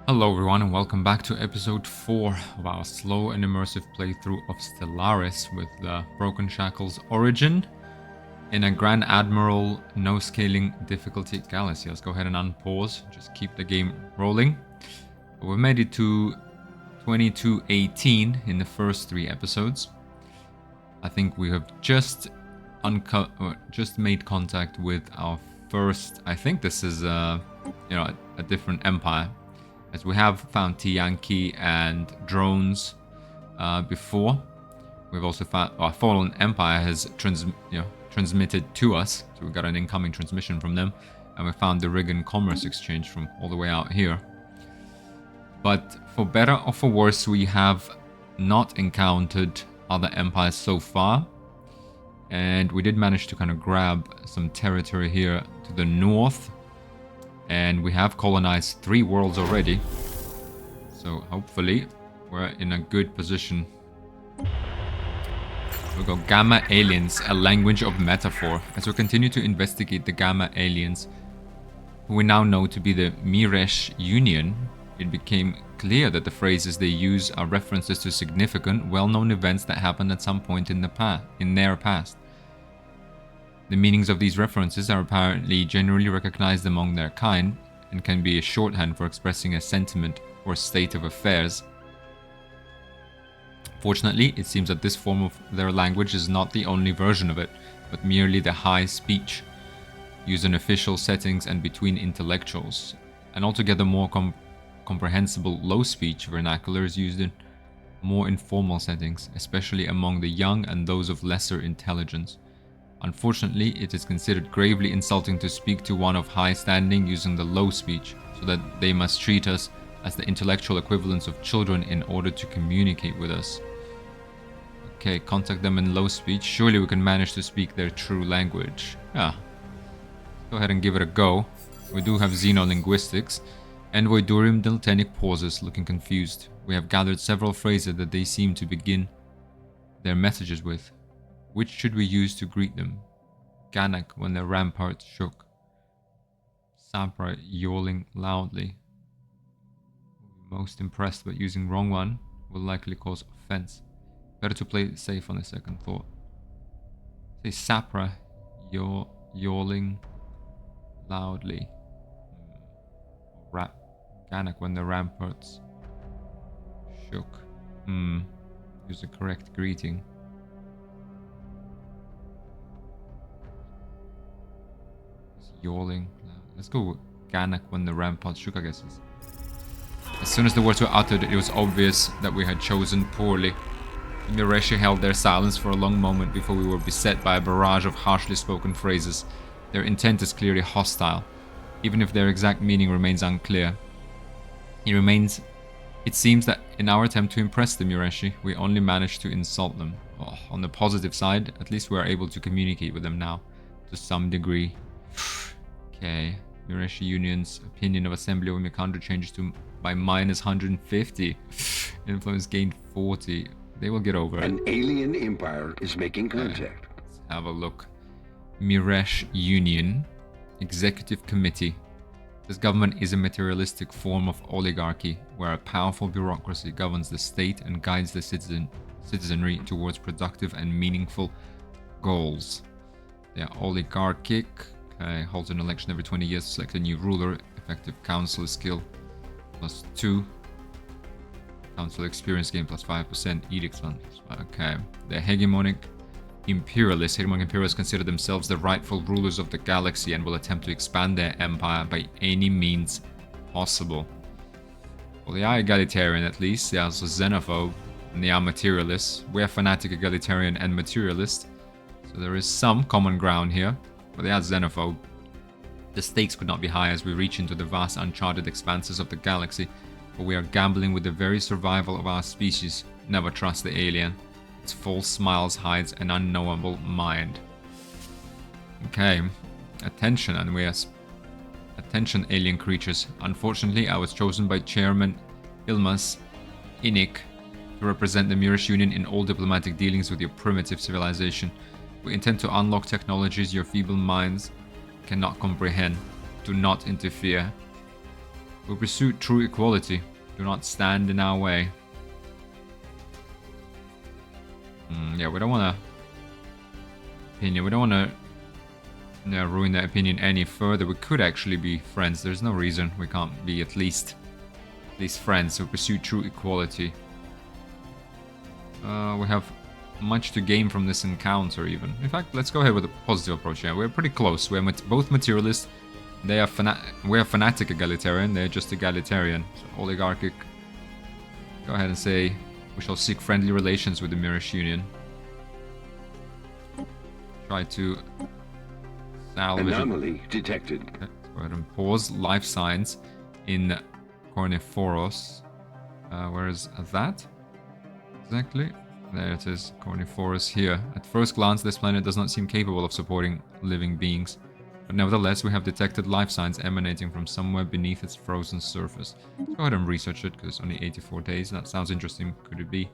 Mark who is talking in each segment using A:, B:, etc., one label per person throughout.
A: Hello everyone and welcome back to episode 4 of our slow and immersive playthrough of Stellaris with the Broken Shackles origin in a Grand Admiral no scaling difficulty galaxy. Let's go ahead and unpause, just keep the game rolling. We made it to 2218 in the first 3 episodes. I think we have just made contact with our first, I think this is a different empire. As we have found Tiyanki and drones before. We've also found our Fallen Empire has transmitted to us. So we got an incoming transmission from them. And we found the Rigan Commerce Exchange from all the way out here. But for better or for worse, we have not encountered other empires so far. And we did manage to kind of grab some territory here to the north. And we have colonized 3 worlds already. So hopefully we're in a good position. We go Gamma Aliens, a language of metaphor. As we continue to investigate the Gamma Aliens, who we now know to be the Miresh Union, it became clear that the phrases they use are references to significant, well-known events that happened at some point in their past. The meanings of these references are apparently generally recognized among their kind and can be a shorthand for expressing a sentiment or state of affairs. Fortunately, it seems that this form of their language is not the only version of it, but merely the high speech used in official settings and between intellectuals. An altogether more comprehensible low speech vernacular is used in more informal settings, especially among the young and those of lesser intelligence. Unfortunately, it is considered gravely insulting to speak to one of high standing using the low speech, so that they must treat us as the intellectual equivalents of children in order to communicate with us. Okay, contact them in low speech. Surely we can manage to speak their true language. Yeah. Go ahead and give it a go. We do have xenolinguistics. Envoy Durim Deltenic pauses, looking confused. We have gathered several phrases that they seem to begin their messages with. Which should we use to greet them? Ganak when the ramparts shook. Sabra yawling loudly. Most impressed, but using wrong one will likely cause offense. Better to play it safe on a second thought. Say Sapra yawling loudly. Ganak when the ramparts shook. Use the correct greeting. Yawling. Let's go with Ganak when the ramparts shook, I guess. As soon as the words were uttered, it was obvious that we had chosen poorly. The Mireshi held their silence for a long moment before we were beset by a barrage of harshly spoken phrases. Their intent is clearly hostile, even if their exact meaning remains unclear. It seems that in our attempt to impress the Mireshi, we only managed to insult them. Oh, on the positive side, at least we are able to communicate with them now, to some degree. Okay, Mireshi Union's opinion of Assembly of Mikandra changes to by minus 150. Influence gained 40. They will get over it.
B: An alien empire is making contact.
A: Let's have a look. Miresh Union Executive Committee. This government is a materialistic form of oligarchy, where a powerful bureaucracy governs the state and guides the citizenry towards productive and meaningful goals. They are oligarchic. Holds an election every 20 years to select a new ruler. Effective council skill +2. Council experience gain +5%. Edicts +5. Okay. They're hegemonic imperialists. Hegemonic imperialists consider themselves the rightful rulers of the galaxy and will attempt to expand their empire by any means possible. Well, they are egalitarian at least. They are also xenophobe. And they are materialists. We are fanatic, egalitarian, and materialist. So there is some common ground here. But they are xenophobe. The stakes could not be higher as we reach into the vast uncharted expanses of the galaxy, but we are gambling with the very survival of our species. Never trust the alien. Its false smiles hides an unknowable mind. Okay, attention, and we are attention, alien creatures. Unfortunately, I was chosen by Chairman Ilmas Inik to represent the Miresh Union in all diplomatic dealings with your primitive civilization. We intend to unlock technologies your feeble minds cannot comprehend. Do not interfere. We pursue true equality. Do not stand in our way. Yeah, we don't want to... Opinion. We don't want to ruin that opinion any further. We could actually be friends. There's no reason we can't be at least friends. So pursue true equality. We have much to gain from this encounter even. In fact, let's go ahead with a positive approach. Yeah, we're pretty close. We're both materialist. We are fanatic egalitarian. They're just egalitarian. So oligarchic. Go ahead and say we shall seek friendly relations with the Mirish Union. Try to salvage
B: Anomaly detected.
A: Okay, let's go ahead and pause. Life signs in Corniforos. Where is that? Exactly. There it is. Corniforos here. At first glance, this planet does not seem capable of supporting living beings. But nevertheless, we have detected life signs emanating from somewhere beneath its frozen surface. Let's go ahead and research it, because only 84 days. That sounds interesting. Could it be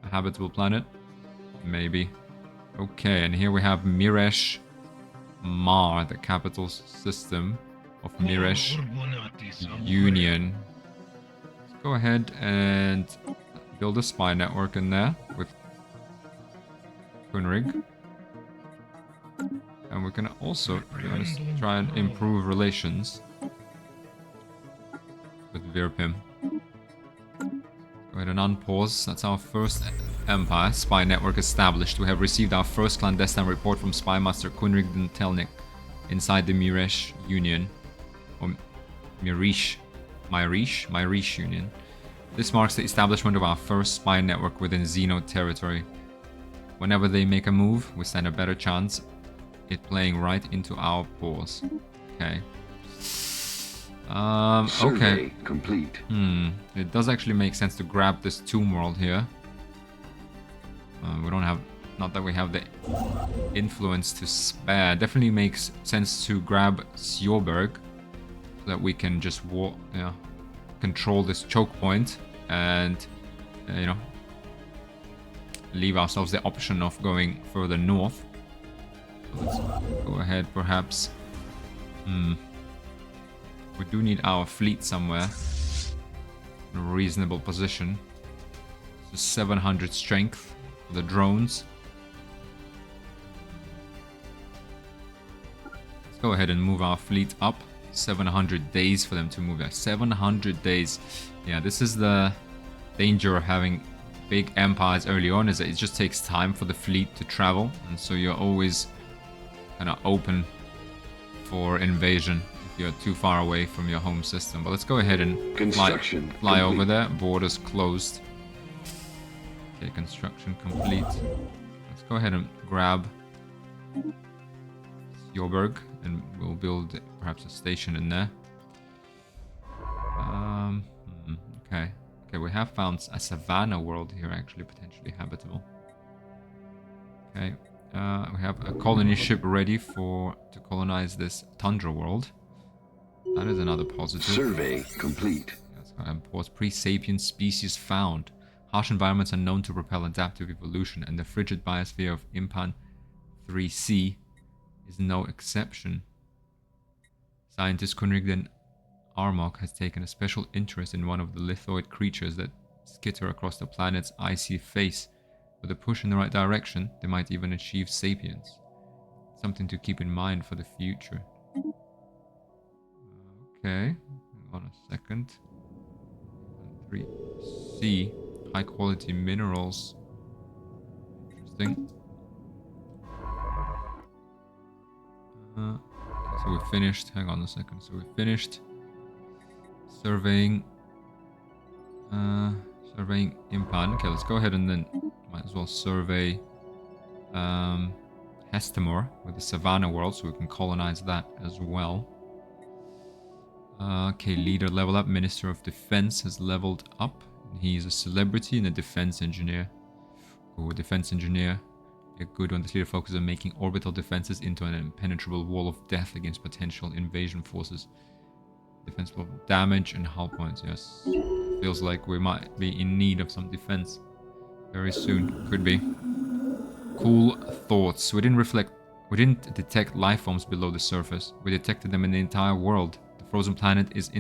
A: a habitable planet? Maybe. Okay, and here we have Mirish Mar, the capital system of Mirish Union. Let's go ahead and build a spy network in there with Kunrig. And we can also, to be honest, try and improve relations with Virpim. Go ahead and unpause. That's our first empire. Spy network established. We have received our first clandestine report from Spy Master Kunrig Telnik inside the Mirish Union. Or Mirish Union. This marks the establishment of our first spy network within Xeno territory. Whenever they make a move, we stand a better chance it playing right into our paws. Okay.
B: Survey
A: okay.
B: complete.
A: It does actually make sense to grab this tomb world here. We don't have... Not that we have the influence to spare. Definitely makes sense to grab Sjoberg so that we can just control this choke point and, leave ourselves the option of going further north. So let's go ahead, perhaps. We do need our fleet somewhere in a reasonable position. So 700 strength for the drones. Let's go ahead and move our fleet up. 700 days for them to move there. 700 days. Yeah, this is the danger of having big empires early on, is that it just takes time for the fleet to travel, and so you're always kind of open for invasion if you're too far away from your home system. But let's go ahead and fly over there. Borders closed. Okay, construction complete. Let's go ahead and grab Sjoberg, and we'll build perhaps a station in there. Okay. Okay, we have found a savanna world here, actually potentially habitable. Okay, we have a colony ship ready to colonize this tundra world. That is another positive.
B: Survey complete.
A: That's what I'm paused. Pre-sapient species found. Harsh environments are known to propel adaptive evolution, and the frigid biosphere of Impan 3C is no exception. Scientist Kunrigden Armok has taken a special interest in one of the lithoid creatures that skitter across the planet's icy face. With a push in the right direction, they might even achieve sapience. Something to keep in mind for the future. Okay, hang on a second. 3C, high quality minerals. Interesting. So we finished, hang on a second, so we finished surveying Impan. Okay, let's go ahead and then might as well survey Hestimor with the Savannah world, so we can colonize that as well. Okay, leader level up. Minister of Defense has leveled up. He's a celebrity and a defense engineer. Oh, defense engineer. A good one. This leader focuses on making orbital defenses into an impenetrable wall of death against potential invasion forces. Defense of damage and hull points. Yes. Feels like we might be in need of some defense very soon. Could be. Cool thoughts. We didn't detect life forms below the surface. We detected them in the entire world. The frozen planet is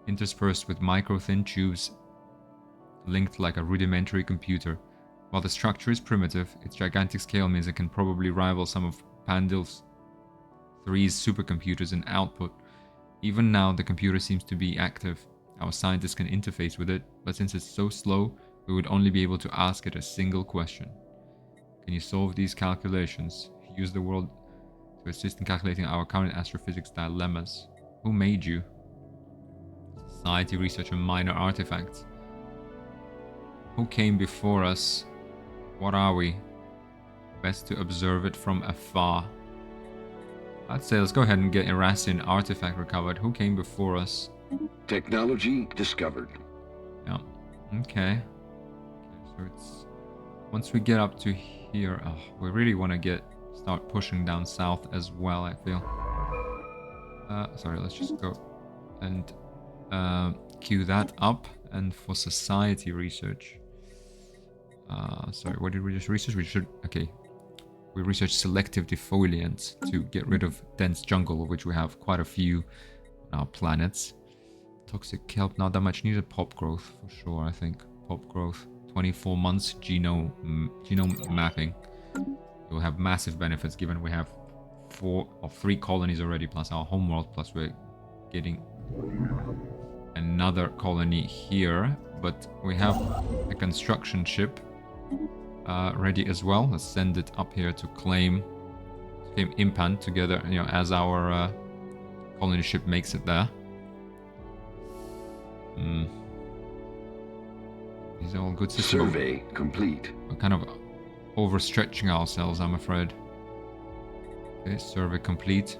A: interspersed with micro-thin tubes linked like a rudimentary computer. While the structure is primitive, its gigantic scale means it can probably rival some of Pandil's 3's supercomputers in output. Even now, the computer seems to be active. Our scientists can interface with it, but since it's so slow, we would only be able to ask it a single question. Can you solve these calculations? Use the world to assist in calculating our current astrophysics dilemmas. Who made you? Society, research, and minor artifacts. Who came before us? What are we? Best to observe it from afar. I'd say let's go ahead and get Erasin artifact recovered. Who came before us?
B: Technology discovered.
A: Yeah. Okay. So it's once we get up to here, we really want to start pushing down south as well, I feel. Sorry, let's just go and queue that up. And for society research, sorry, what did we just research? We researched selective defoliants to get rid of dense jungle, of which we have quite a few on our planets. Toxic kelp, not that much needed. Pop growth for sure, I think. Pop growth, 24 months genome mapping. It will have massive benefits given we have 3 colonies already, plus our homeworld, plus we're getting another colony here. But we have a construction ship ready as well. Let's send it up here to claim Impan together, as our colony ship makes it there. These are all good systems.
B: Survey complete.
A: We're kind of overstretching ourselves, I'm afraid. Okay, survey complete.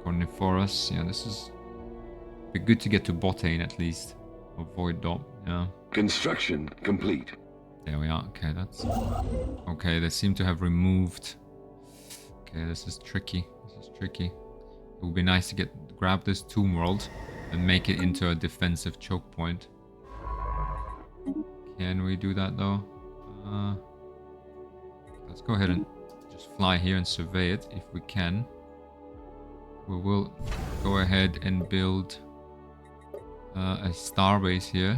A: Corniforous. Yeah, this is be good to get to Botane at least. Avoid Dot. Yeah.
B: Construction complete.
A: There we are. Okay, that's okay. They seem to have removed. Okay, this is tricky. It would be nice to grab this tomb world and make it into a defensive choke point. Can we do that though? Let's go ahead and just fly here and survey it if we can. We will go ahead and build a starbase here.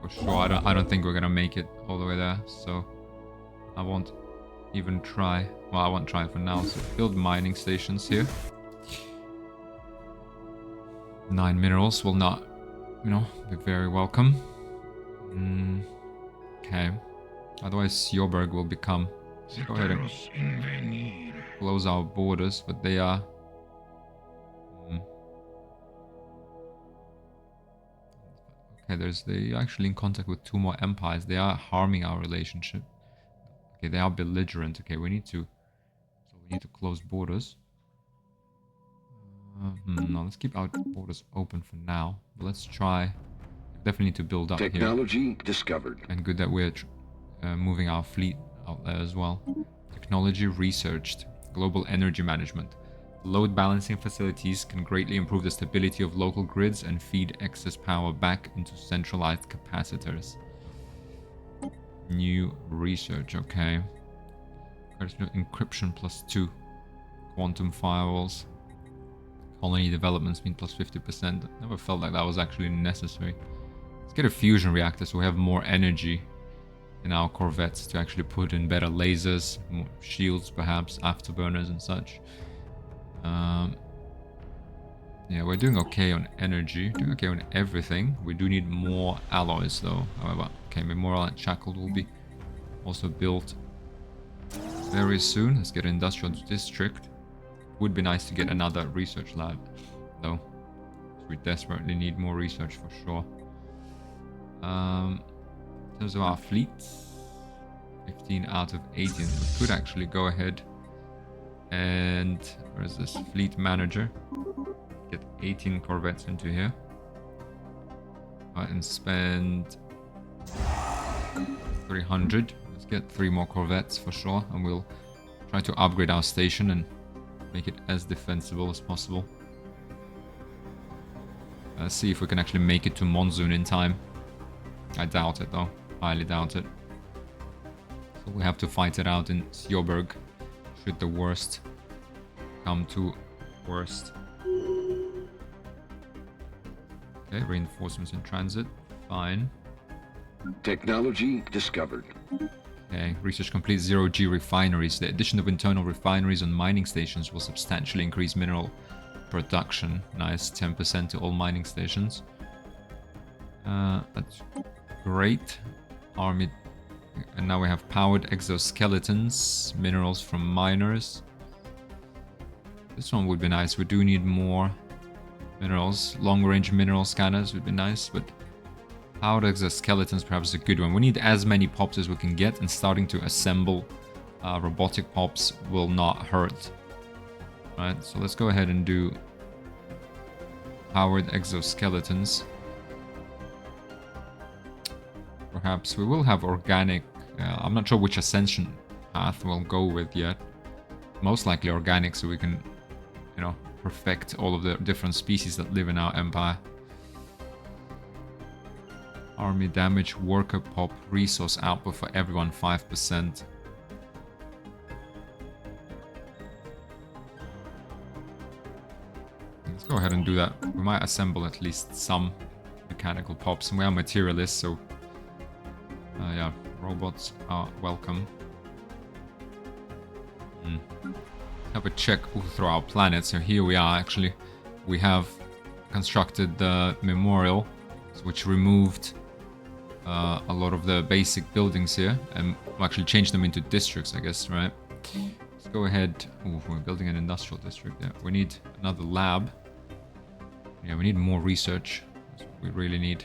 A: For sure, I don't think we're gonna make it all the way there, so I won't even try. Well, I won't try for now. So build mining stations here. 9 minerals will not, be very welcome. Okay. Otherwise, Sjoberg will become. Let's go ahead and close our borders, but they are. Okay, they're actually in contact with 2 more empires. They are harming our relationship. Okay, they are belligerent. Okay, we need to close borders. No, let's keep our borders open for now. But let's try. Definitely need to build up
B: Technology
A: here.
B: discovered.
A: And good that we're moving our fleet out there as well. Technology researched. Global energy management. Load balancing facilities can greatly improve the stability of local grids and feed excess power back into centralized capacitors. New research, okay. Encryption +2. Quantum firewalls. Colony development speed +50%. Never felt like that was actually necessary. Let's get a fusion reactor so we have more energy in our corvettes to actually put in better lasers, more shields perhaps, afterburners and such. Yeah, we're doing okay on energy, doing okay on everything. We do need more alloys though, however. Okay, Memorial and Shackled will be also built very soon. Let's get an industrial district. Would be nice to get another research lab though. We desperately need more research for sure. In terms of our fleet, 15 out of 18. We could actually go ahead and where's this fleet manager? Get 18 corvettes into here. And spend 300. Let's get 3 more corvettes for sure, and we'll try to upgrade our station and make it as defensible as possible. Let's see if we can actually make it to monsoon in time. I doubt it though. Highly doubt it. So we have to fight it out in Sjoberg should the worst come to worst. Okay, reinforcements in transit. Fine.
B: Technology discovered.
A: Okay, research complete. 0G refineries. The addition of internal refineries on mining stations will substantially increase mineral production. Nice, 10% to all mining stations. That's great. Army. And now we have powered exoskeletons. Minerals from miners. This one would be nice. We do need more minerals. Long-range mineral scanners would be nice, but powered exoskeletons perhaps is a good one. We need as many pops as we can get, and starting to assemble robotic pops will not hurt. Right, so let's go ahead and do powered exoskeletons. Perhaps we will have organic. I'm not sure which ascension path we'll go with yet. Most likely organic, so we can, you know, perfect all of the different species that live in our empire. Army damage, worker pop, resource output for everyone 5%. Let's go ahead and do that. We might assemble at least some mechanical pops, and we are materialists, so yeah, robots are welcome. Have a check through our planet. So here we are. Actually, we have constructed the memorial, which removed a lot of the basic buildings here, and actually changed them into districts, I guess, right? Let's go ahead. Oh, we're building an industrial district there. We need another lab. Yeah, we need more research. That's what we really need.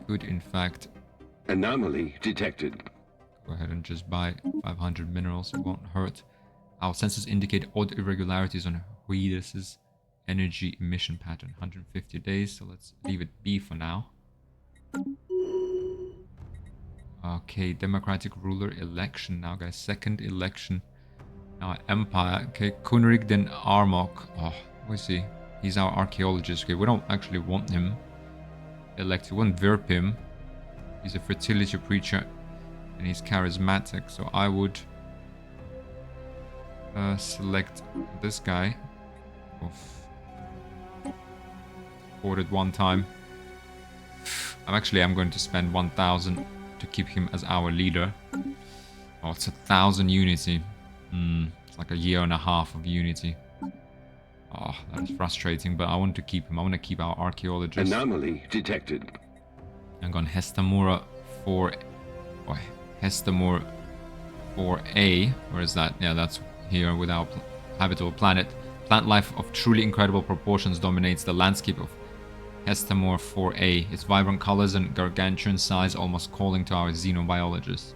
A: Could, in fact...
B: Anomaly detected.
A: Go ahead and just buy 500 minerals. It won't hurt. Our sensors indicate odd irregularities on Huidus' energy emission pattern. 150 days, so let's leave it be for now. Okay, democratic ruler election now, guys. Second election. Now, empire. Okay, Kunrig den Armok. Oh, where's he? He's our archaeologist. Okay, we don't actually want him elected. We want Virpim. He's a fertility preacher and he's charismatic, so I would select this guy. Ordered one time. I'm going to spend 1,000 to keep him as our leader. Oh, it's 1,000 unity. It's like a year and a half of unity. Oh, that is frustrating, but I want to keep him. I want to keep our archaeologist.
B: Anomaly detected.
A: I'm going Hestamura 4... Oh, Hestamur 4A. Where is that? Yeah, that's here with our habitable planet. Plant life of truly incredible proportions dominates the landscape of Hestamur 4A. Its vibrant colors and gargantuan size almost calling to our xenobiologists.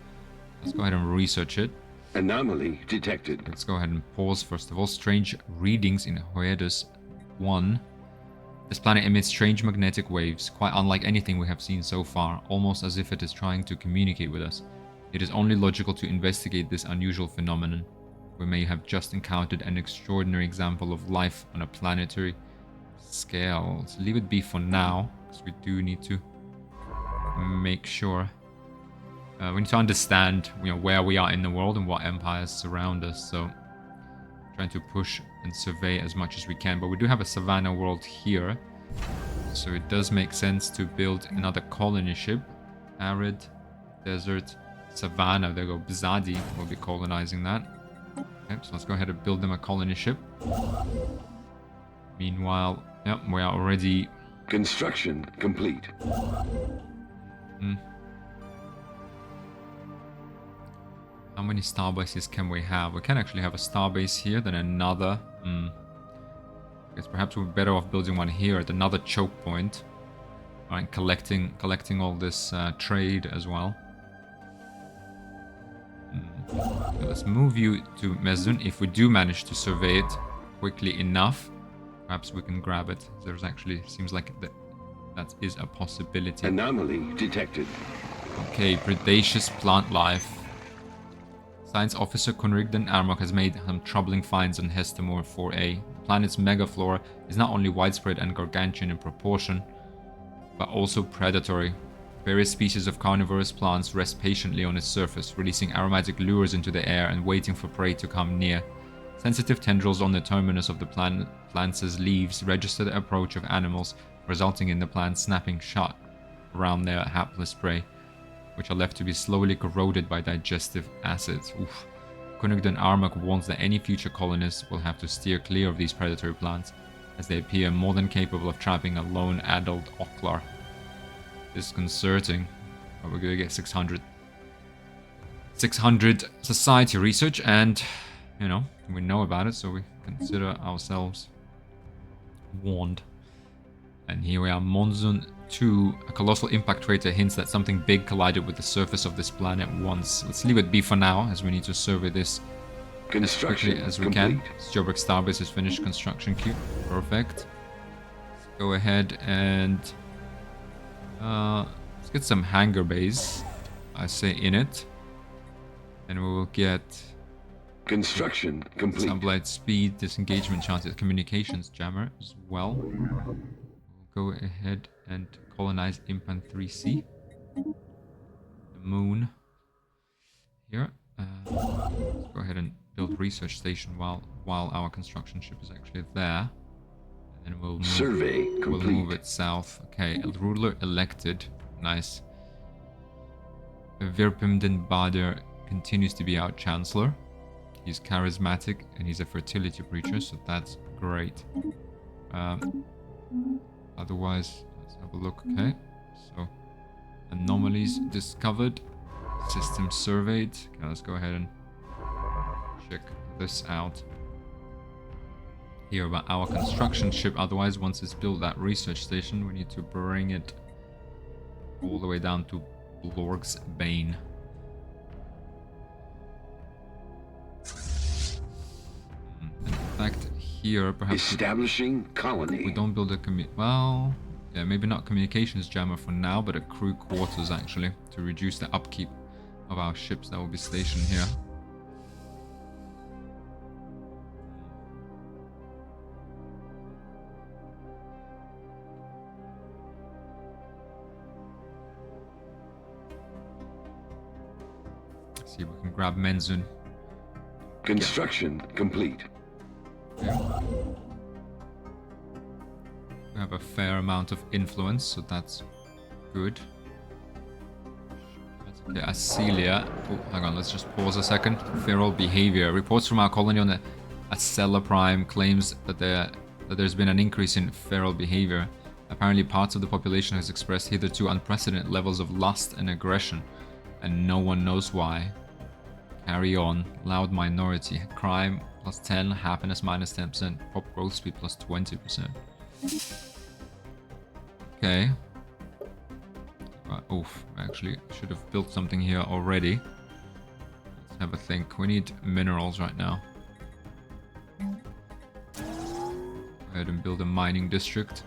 A: Let's go ahead and research it.
B: Anomaly detected.
A: Let's go ahead and pause first of all. Strange readings in Huidus 1. This planet emits strange magnetic waves, quite unlike anything we have seen so far, almost as if it is trying to communicate with us. It is only logical to investigate this unusual phenomenon. We may have just encountered an extraordinary example of life on a planetary scale. Let's leave it be for now, because we do need to make sure. We need to understand, where we are in the world and what empires surround us. So, trying to push and survey as much as we can. But we do have a savanna world here, so it does make sense to build another colony ship. Arid, desert, savanna. There we go. Bzadi will be colonizing that. Okay, so let's go ahead and build them a colony ship. Meanwhile, yep, we are already...
B: Construction complete.
A: How many starbases can we have? We can actually have a starbase here, then another. I guess perhaps we're better off building one here at another choke point. Right, collecting all this trade as well. Okay, let's move you to Mezun. If we do manage to survey it quickly enough, perhaps we can grab it. There's actually, seems like that is a possibility.
B: Anomaly detected.
A: Okay, predaceous plant life. Science officer Kunrigden Armok has made some troubling finds on Hestamur 4A. The planet's megaflora is not only widespread and gargantuan in proportion, but also predatory. Various species of carnivorous plants rest patiently on its surface, releasing aromatic lures into the air and waiting for prey to come near. Sensitive tendrils on the terminus of the plant's leaves register the approach of animals, resulting in the plant snapping shut around their hapless prey, which are left to be slowly corroded by digestive acids. Oof. Kunigdan Armak warns that any future colonists will have to steer clear of these predatory plants, as they appear more than capable of trapping a lone adult Oklar. Disconcerting. But we're gonna get 600 society research, and you know, we know about it, so we consider ourselves warned. And here we are, Monsoon 2. A colossal impact crater hints that something big collided with the surface of this planet once. Let's leave it be for now, as we need to survey this as quickly as we can. Joburg Starbase is finished. Construction queue. Perfect. Let's go ahead and let's get some hangar bays, I say, in it. And we will get
B: construction complete.
A: Sublight speed, disengagement chances, communications jammer as well. We'll go ahead and colonize Impan 3C. The moon here. Let's go ahead and build research station while our construction ship is actually there. And then we'll move,
B: survey complete.
A: We'll move it south. Okay, a ruler elected. Nice. Virpimden Bader continues to be our chancellor. He's charismatic and he's a fertility preacher, so that's great. Otherwise, let's have a look. Okay, so anomalies discovered, system surveyed. Okay, let's go ahead and check this out. Here about our construction ship. Otherwise, once it's built, that research station, we need to bring it all the way down to Blorg's Bane. In fact, here perhaps
B: establishing colony.
A: We don't build a well, yeah, maybe not communications jammer for now, but a crew quarters actually to reduce the upkeep of our ships that will be stationed here. Let's see if we can grab Menzun.
B: Construction complete.
A: Okay. We have a fair amount of influence, so that's good. Okay, Acelia. Oh, hang on, let's just pause a second. Feral behavior. Reports from our colony on the Acela Prime claims that there's been an increase in feral behavior. Apparently, parts of the population has expressed hitherto unprecedented levels of lust and aggression, and no one knows why. Carry on. Loud minority. Crime plus 10. Happiness minus 10%. Pop growth speed plus 20%. Okay. Oof. Actually, should have built something here already. Let's have a think. We need minerals right now. Go ahead and build a mining district.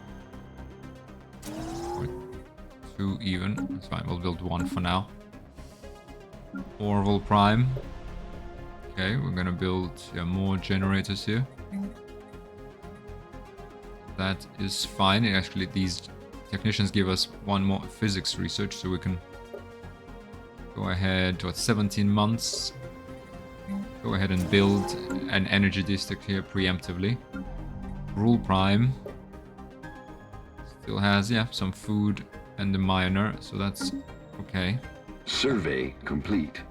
A: Or 2 even. That's fine. We'll build 1 for now. Orville Prime. Okay, we're gonna build more generators here. That is fine. Actually, these technicians give us 1 more physics research, so we can go ahead to 17 months. Go ahead and build an energy district here preemptively. Rule Prime still has some food and the miner, so that's okay.
B: Survey complete.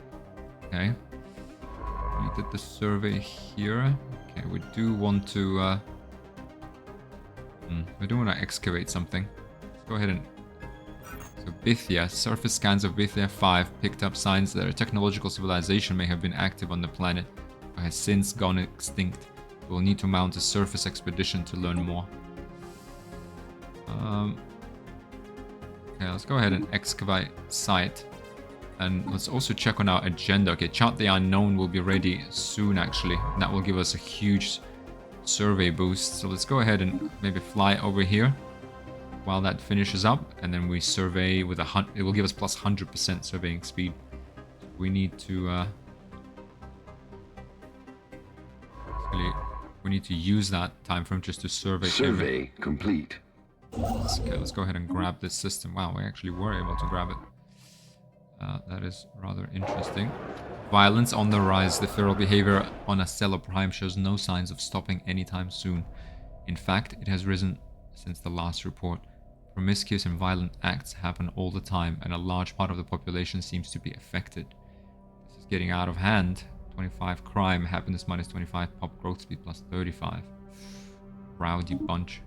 A: Okay. We did the survey here. Okay, we do want to excavate something. Let's go ahead and so Bithia, surface scans of Bithia 5 picked up signs that a technological civilization may have been active on the planet, but has since gone extinct. We'll need to mount a surface expedition to learn more. Okay, let's go ahead and excavate site. And let's also check on our agenda. Okay, Chart the Unknown will be ready soon, actually. And that will give us a huge survey boost. So let's go ahead and maybe fly over here while that finishes up. And then we survey with it will give us plus 100% surveying speed. We need to... we need to use that time frame just to survey.
B: Survey complete.
A: Okay, let's go ahead and grab this system. Wow, we actually were able to grab it. That is rather interesting. Violence on the rise. The feral behavior on Astral Prime shows no signs of stopping anytime soon. In fact, it has risen since the last report. Promiscuous and violent acts happen all the time, and a large part of the population seems to be affected. This is getting out of hand. 25 crime, happiness minus 25, pop growth speed plus 35. Rowdy bunch.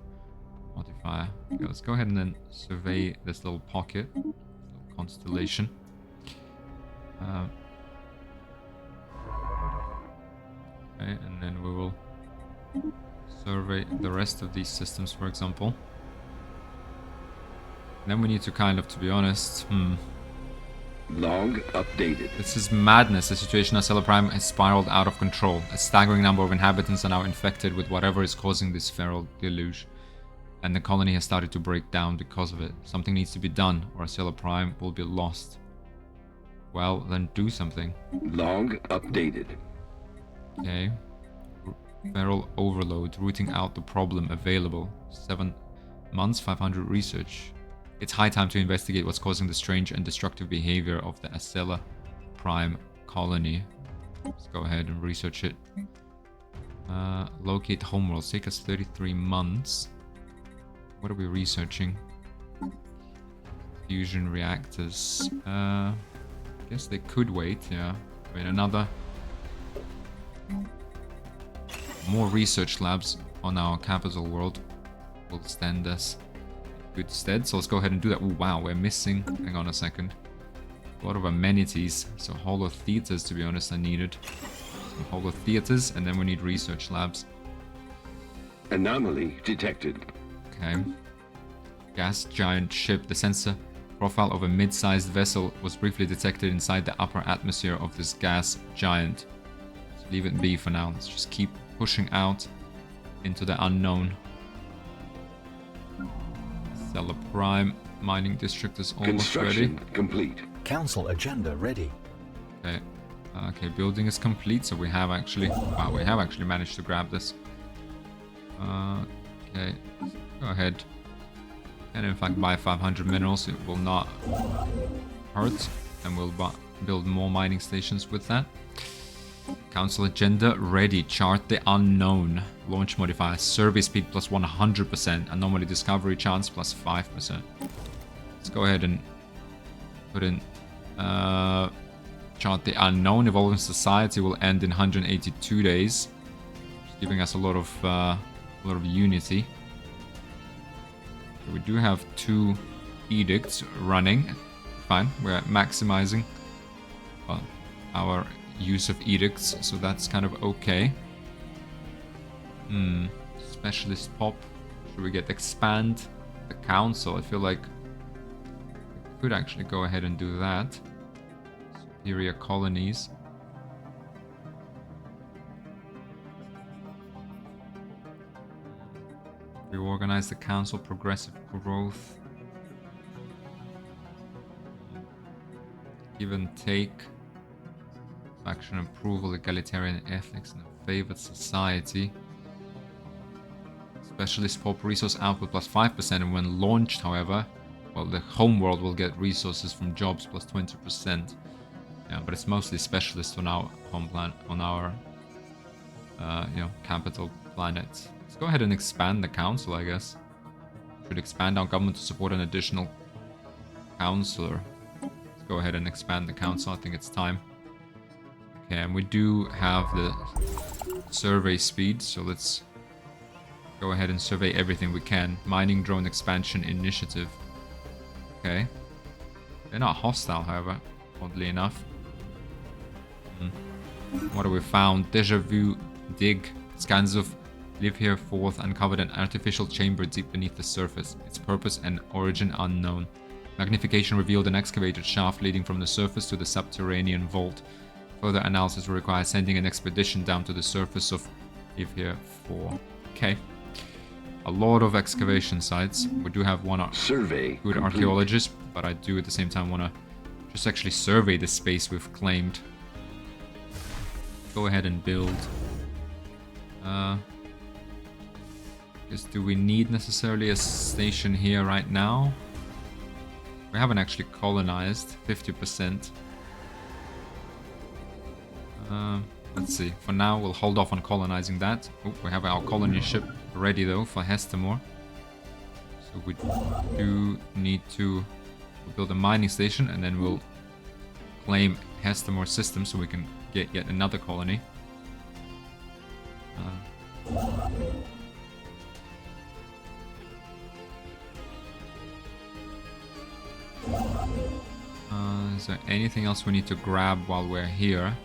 A: Modifier. Okay, let's go ahead and then survey this little pocket, this little constellation. Okay, and then we will survey the rest of these systems, for example. And then we need to kind of, to be honest,
B: Log updated.
A: this is madness. The situation at Stella Prime has spiraled out of control. A staggering number of inhabitants are now infected with whatever is causing this feral deluge. And the colony has started to break down because of it. Something needs to be done, or Stella Prime will be lost. Well, then do something.
B: Log updated.
A: Okay. Feral overload, rooting out the problem available. 7 months, 500 research. It's high time to investigate what's causing the strange and destructive behavior of the Stella Prime colony. Let's go ahead and research it. Locate homeworlds. Take us 33 months. What are we researching? Fusion reactors. I guess they could wait, yeah. I mean, another... More research labs on our capital world will stand us in good stead. So let's go ahead and do that. Oh, wow, we're missing... Hang on a second. A lot of amenities. So holo theaters, to be honest, are needed. Some holo theaters, and then we need research labs.
B: Anomaly detected.
A: Okay. Gas giant ship. The sensor profile of a mid-sized vessel was briefly detected inside the upper atmosphere of this gas giant. So leave it be for now. Let's just keep pushing out into the unknown. Stella Prime mining district is almost ready.
B: Construction complete.
C: Council agenda ready.
A: Okay. Okay, building is complete, so we have actually... Wow, we have actually managed to grab this. Okay, go ahead. And in fact buy 500 minerals, it will not hurt. And we'll build more mining stations with that. Council agenda ready. Chart the unknown. Launch modifier. Survey speed plus 100%. Anomaly discovery chance plus 5%. Let's go ahead and put in... chart the unknown. Evolving society will end in 182 days. Just giving us a lot of unity. We do have 2 edicts running. Fine, we're maximizing our use of edicts, so that's kind of okay. Specialist pop. Should we get expand the council? I feel like we could actually go ahead and do that. Superior colonies. Reorganize the council, progressive growth. Give and take. Faction approval, egalitarian ethics, and a favored society. Specialist pop resource output plus 5%, and when launched, however, well, the homeworld will get resources from jobs plus 20%. Yeah, but it's mostly specialist on our home planet, on our, capital planet. Let's go ahead and expand the council, I guess. Should expand our government to support an additional councillor. Let's go ahead and expand the council. I think it's time. Okay, and we do have the survey speed, so let's go ahead and survey everything we can. Mining drone expansion initiative. Okay. They're not hostile, however, oddly enough. What have we found? Deja vu dig. Scans of live here forth uncovered an artificial chamber deep beneath the surface. Its purpose and origin unknown. Magnification revealed an excavated shaft leading from the surface to the subterranean vault. Further analysis will require sending an expedition down to the surface of live here 4. Okay. A lot of excavation sites. We do have one
B: Survey
A: good
B: complete.
A: archaeologist, but I do at the same time want to just actually survey the space we've claimed. Go ahead and build. Guess, do we need necessarily a station here right now? We haven't actually colonized 50%. Let's see. For now, we'll hold off on colonizing that. Oh, we have our colony ship ready though for Hestamore. So we do need to build a mining station, and then we'll claim Hestamore system so we can get yet another colony. Is there anything else we need to grab while we're here?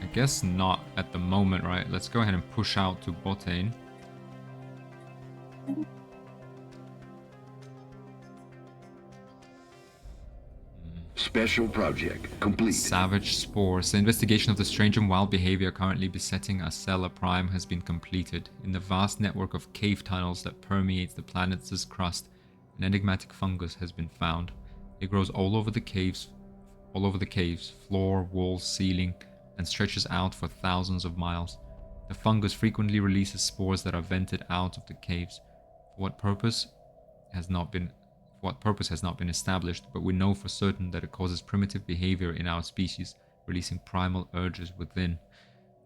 A: I guess not at the moment, right? Let's go ahead and push out to Botane.
B: Special project complete.
A: Savage spores. The investigation of the strange and wild behavior currently besetting Astral Prime has been completed. In the vast network of cave tunnels that permeates the planet's crust, an enigmatic fungus has been found. It grows all over the caves, floor, walls, ceiling, and stretches out for thousands of miles. The fungus frequently releases spores that are vented out of the caves. For what purpose has not been established, but we know for certain that it causes primitive behavior in our species, releasing primal urges within.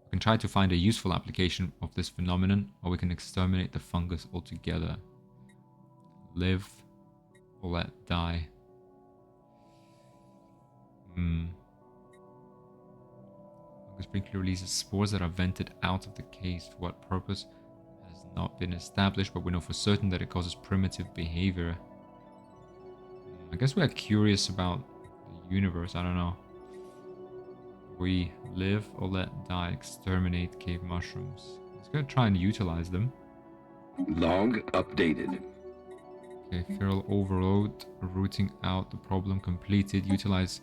A: We can try to find a useful application of this phenomenon, or we can exterminate the fungus altogether. Live or let die. Fungus frequently releases spores that are vented out of the caves. For what purpose has not been established, but we know for certain that it causes primitive behavior. I guess we are curious about the universe. I don't know. We live or let die. Exterminate cave mushrooms. Let's go try and utilize them.
B: Log updated.
A: Okay, feral overload. Rooting out the problem completed. Utilize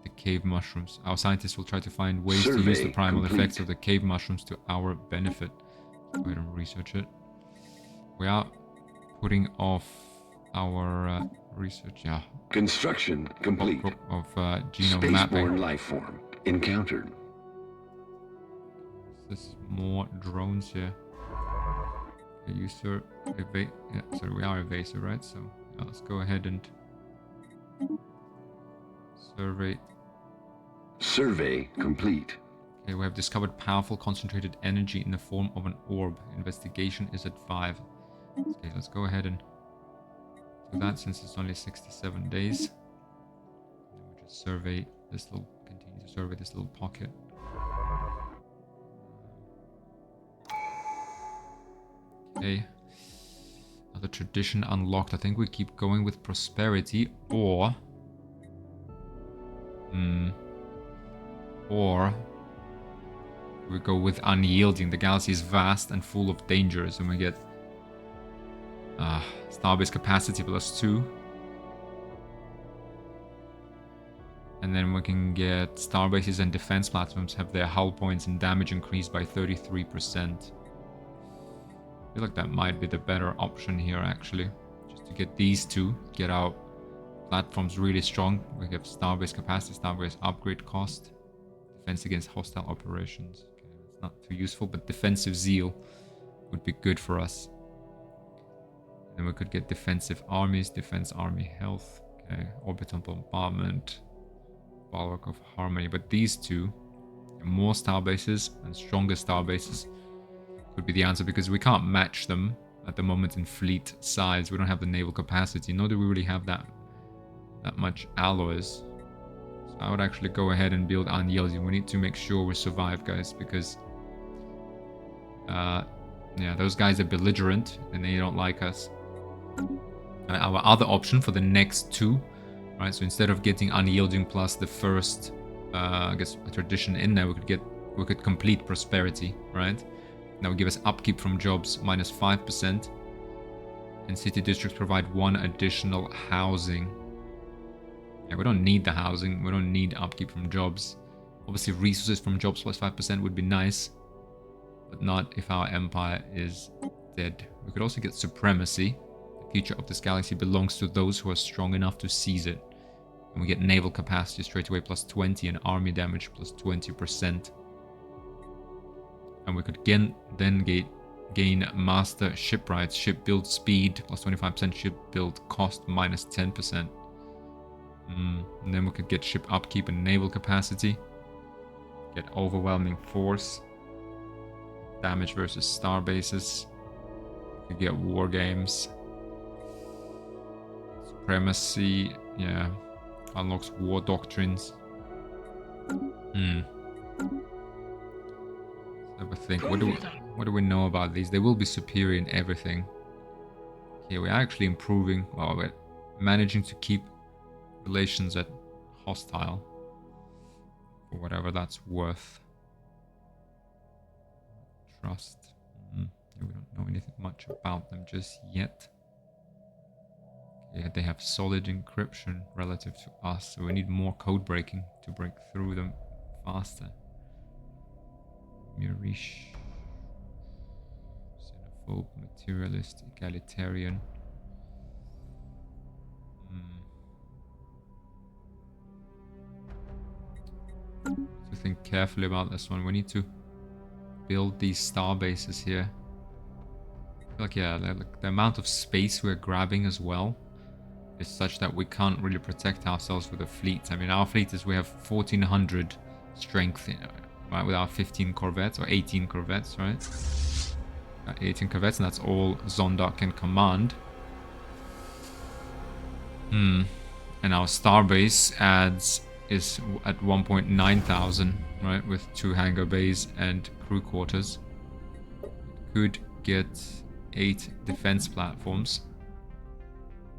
A: the cave mushrooms. Our scientists will try to find ways to use the primal effects of the cave mushrooms to our benefit. Go ahead and research it. We are putting off our research, yeah.
B: Construction complete.
A: Of genome mapping.
B: Spaceborne life form encountered.
A: There's more drones here. Okay, user evade. Yeah, sorry, we are evasive, right? So yeah, let's go ahead and survey.
B: Survey complete.
A: Okay, we have discovered powerful concentrated energy in the form of an orb. Investigation is at 5. Okay, let's go ahead and do that since it's only 67 days. And then we'll just survey this little, continue to survey this little pocket. Okay. Another tradition unlocked. I think we keep going with prosperity, or we go with unyielding. The galaxy is vast and full of dangers, and we get starbase capacity +2. And then we can get starbases and defense platforms have their hull points and damage increased by 33%. I feel like that might be the better option here, actually. Just to get these two, get our platforms really strong. We have starbase capacity, starbase upgrade cost, defense against hostile operations. Okay, that's not too useful, but defensive zeal would be good for us. Then we could get defensive armies, defense army health, okay, orbital bombardment, bulwark of harmony. But these two, more starbases and stronger starbases, would be the answer, because we can't match them at the moment in fleet size. We don't have the naval capacity, nor do we really have that much alloys. So I would actually go ahead and build unyielding. We need to make sure we survive, guys, because yeah, those guys are belligerent and they don't like us. And our other option for the next two, right? So instead of getting unyielding plus the first, I guess, a tradition in there, we could complete prosperity, right? That would give us upkeep from jobs -5%, and city districts provide 1 additional housing. Yeah, we don't need the housing. We don't need upkeep from jobs. Obviously, resources from jobs +5% would be nice, but not if our empire is dead. We could also get supremacy. The future of this galaxy belongs to those who are strong enough to seize it. And we get naval capacity straight away +20 and army damage +20%. And we could then gain master shipwrights, ship build speed plus 25%, ship build cost minus 10%. And then we could get ship upkeep and naval capacity. Get overwhelming force. Damage versus star bases. We could get war games. Supremacy, yeah. Unlocks war doctrines. Have a think. What do we know about these? They will be superior in everything. Okay, we're actually improving. Well, we're managing to keep relations at hostile. For whatever that's worth. Trust. We don't know anything much about them just yet. Yeah, they have solid encryption relative to us, so we need more code breaking to break through them faster. Mirish. Xenophobe, materialist, egalitarian. To think carefully about this one. We need to build these star bases here. Like, yeah, the amount of space we're grabbing as well is such that we can't really protect ourselves with a fleet. I mean, our fleet is, we have 1400 strength, right, with our 15 corvettes, or 18 corvettes, right? 18 corvettes, and that's all Zonda can command. And our starbase is at 1.9 thousand, right, with 2 hangar bays and crew quarters. Could get 8 defense platforms.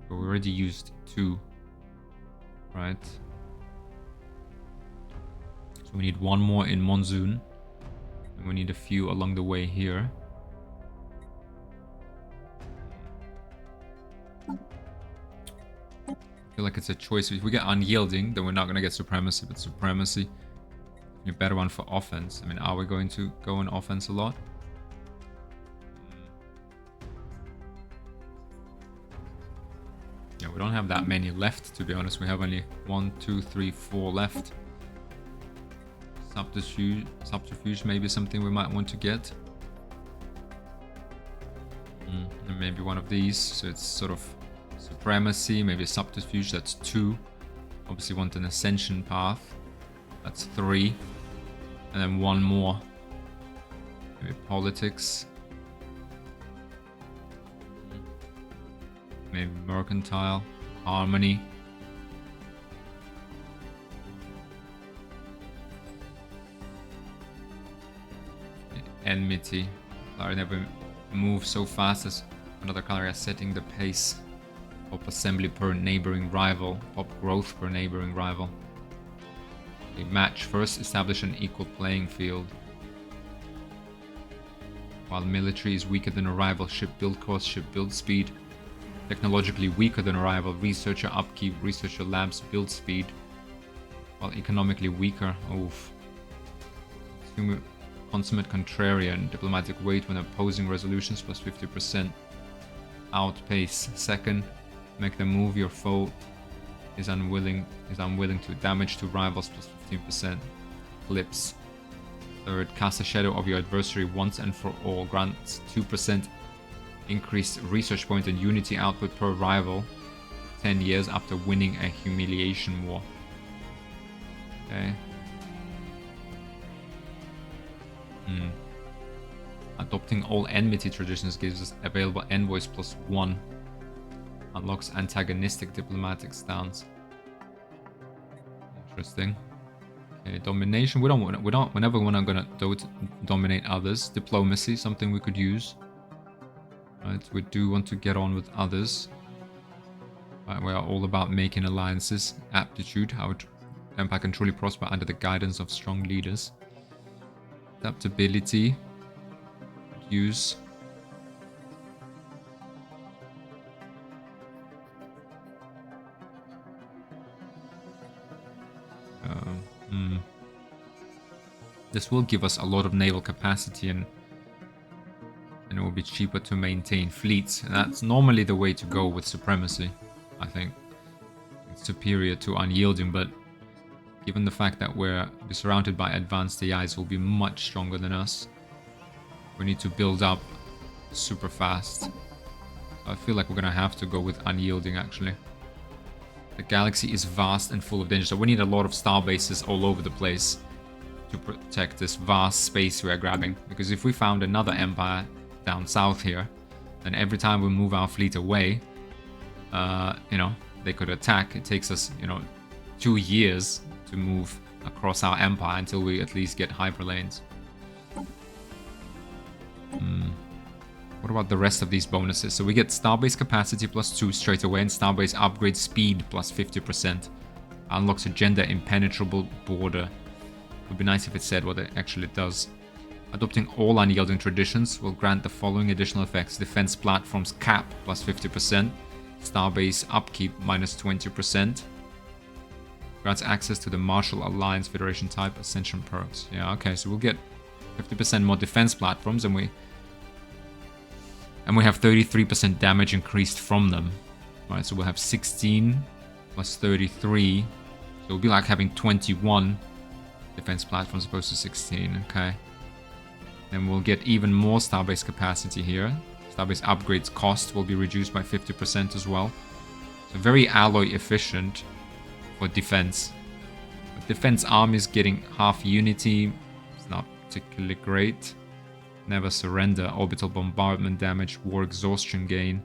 A: But we already used 2, right? So we need 1 more in Monsoon. And we need a few along the way here. I feel like it's a choice. If we get unyielding, then we're not going to get supremacy. But supremacy, a better one for offense. I mean, are we going to go on offense a lot? Yeah, we don't have that many left, to be honest. We have only 1, 2, 3, 4 left. Subterfuge maybe something we might want to get. And maybe one of these. So it's sort of supremacy, maybe a subterfuge, that's 2. Obviously want an ascension path. That's 3. And then 1 more. Maybe politics. Maybe mercantile, harmony. Enmity. Clary never moves so fast as another Clary, setting the pace. Pop assembly per neighboring rival. Pop growth per neighboring rival. A match. First, establish an equal playing field. While military is weaker than a rival, ship build cost, ship build speed. Technologically weaker than a rival, researcher upkeep, researcher labs build speed. While economically weaker, oof. Consummate contrarian, diplomatic weight when opposing resolutions plus 50%. Outpace. Second, make the move your foe is unwilling to damage to rivals plus 15%. Eclipse. Third, cast a shadow of your adversary once and for all. Grants 2% increased research point and unity output per rival 10 years after winning a humiliation war. Okay. Adopting all enmity traditions gives us available envoys plus 1. Unlocks antagonistic diplomatic stance. Interesting. Okay, domination. We're never gonna dominate others. Diplomacy, something we could use. Right, we do want to get on with others. Right, we are all about making alliances. Aptitude, how empire can truly prosper under the guidance of strong leaders. Adaptability, use. This will give us a lot of naval capacity and it will be cheaper to maintain fleets. And that's normally the way to go with supremacy, I think. It's superior to unyielding, but given the fact that we're surrounded by advanced AIs who will be much stronger than us, we need to build up super fast. So I feel like we're gonna have to go with unyielding actually. The galaxy is vast and full of danger, so we need a lot of star bases all over the place to protect this vast space we are grabbing. Because if we found another empire down south here, then every time we move our fleet away, you know, they could attack. It takes us, you know, 2 years to move across our empire until we at least get hyperlanes. What about the rest of these bonuses? So we get starbase capacity +2 straight away, and starbase upgrade speed +50%. Unlocks a gender impenetrable border. Would be nice if it said what it actually does. Adopting all unyielding traditions will grant the following additional effects. Defense platforms cap +50%. Starbase upkeep -20%. Grants access to the Martial Alliance Federation type Ascension perks. Yeah, okay, so we'll get 50% more defense platforms, and we have 33% damage increased from them. Alright, so we'll have 16 plus 33. So it'll be like having 21 defense platforms opposed to 16, okay. Then we'll get even more starbase capacity here. Starbase upgrades cost will be reduced by 50% as well. So very alloy efficient for defense. But defense arm is getting half unity. It's not particularly great. Never surrender, orbital bombardment damage, war exhaustion gain.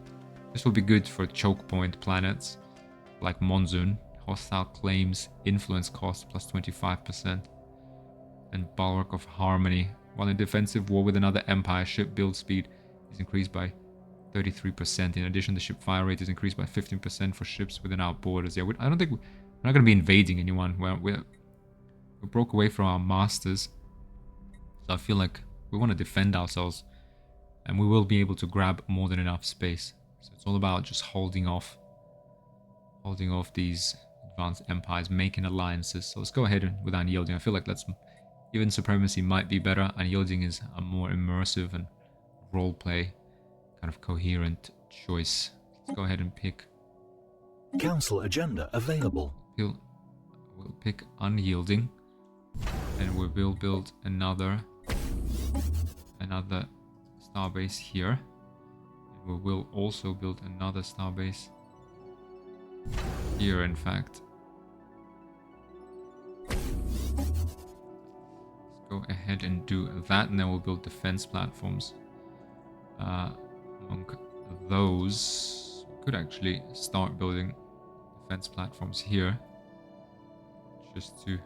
A: This will be good for choke point planets like Monsoon. Hostile claims influence cost +25%. And Bulwark of Harmony. While in defensive war with another empire, ship build speed is increased by 33%. In addition, the ship fire rate is increased by 15% for ships within our borders. Yeah, I don't think we're not going to be invading anyone. We broke away from our masters. So I feel like we want to defend ourselves, and we will be able to grab more than enough space. So it's all about just holding off these advanced empires, making alliances. So let's go ahead with unyielding. I feel like even supremacy might be better. Unyielding is a more immersive and roleplay kind of coherent choice. Let's go ahead and pick
C: Council agenda available.
A: We'll pick unyielding, and we will build another starbase here. And we will also build another starbase here, in fact. Let's go ahead and do that, and then we'll build defense platforms. Among those, we could actually start building defense platforms here, just to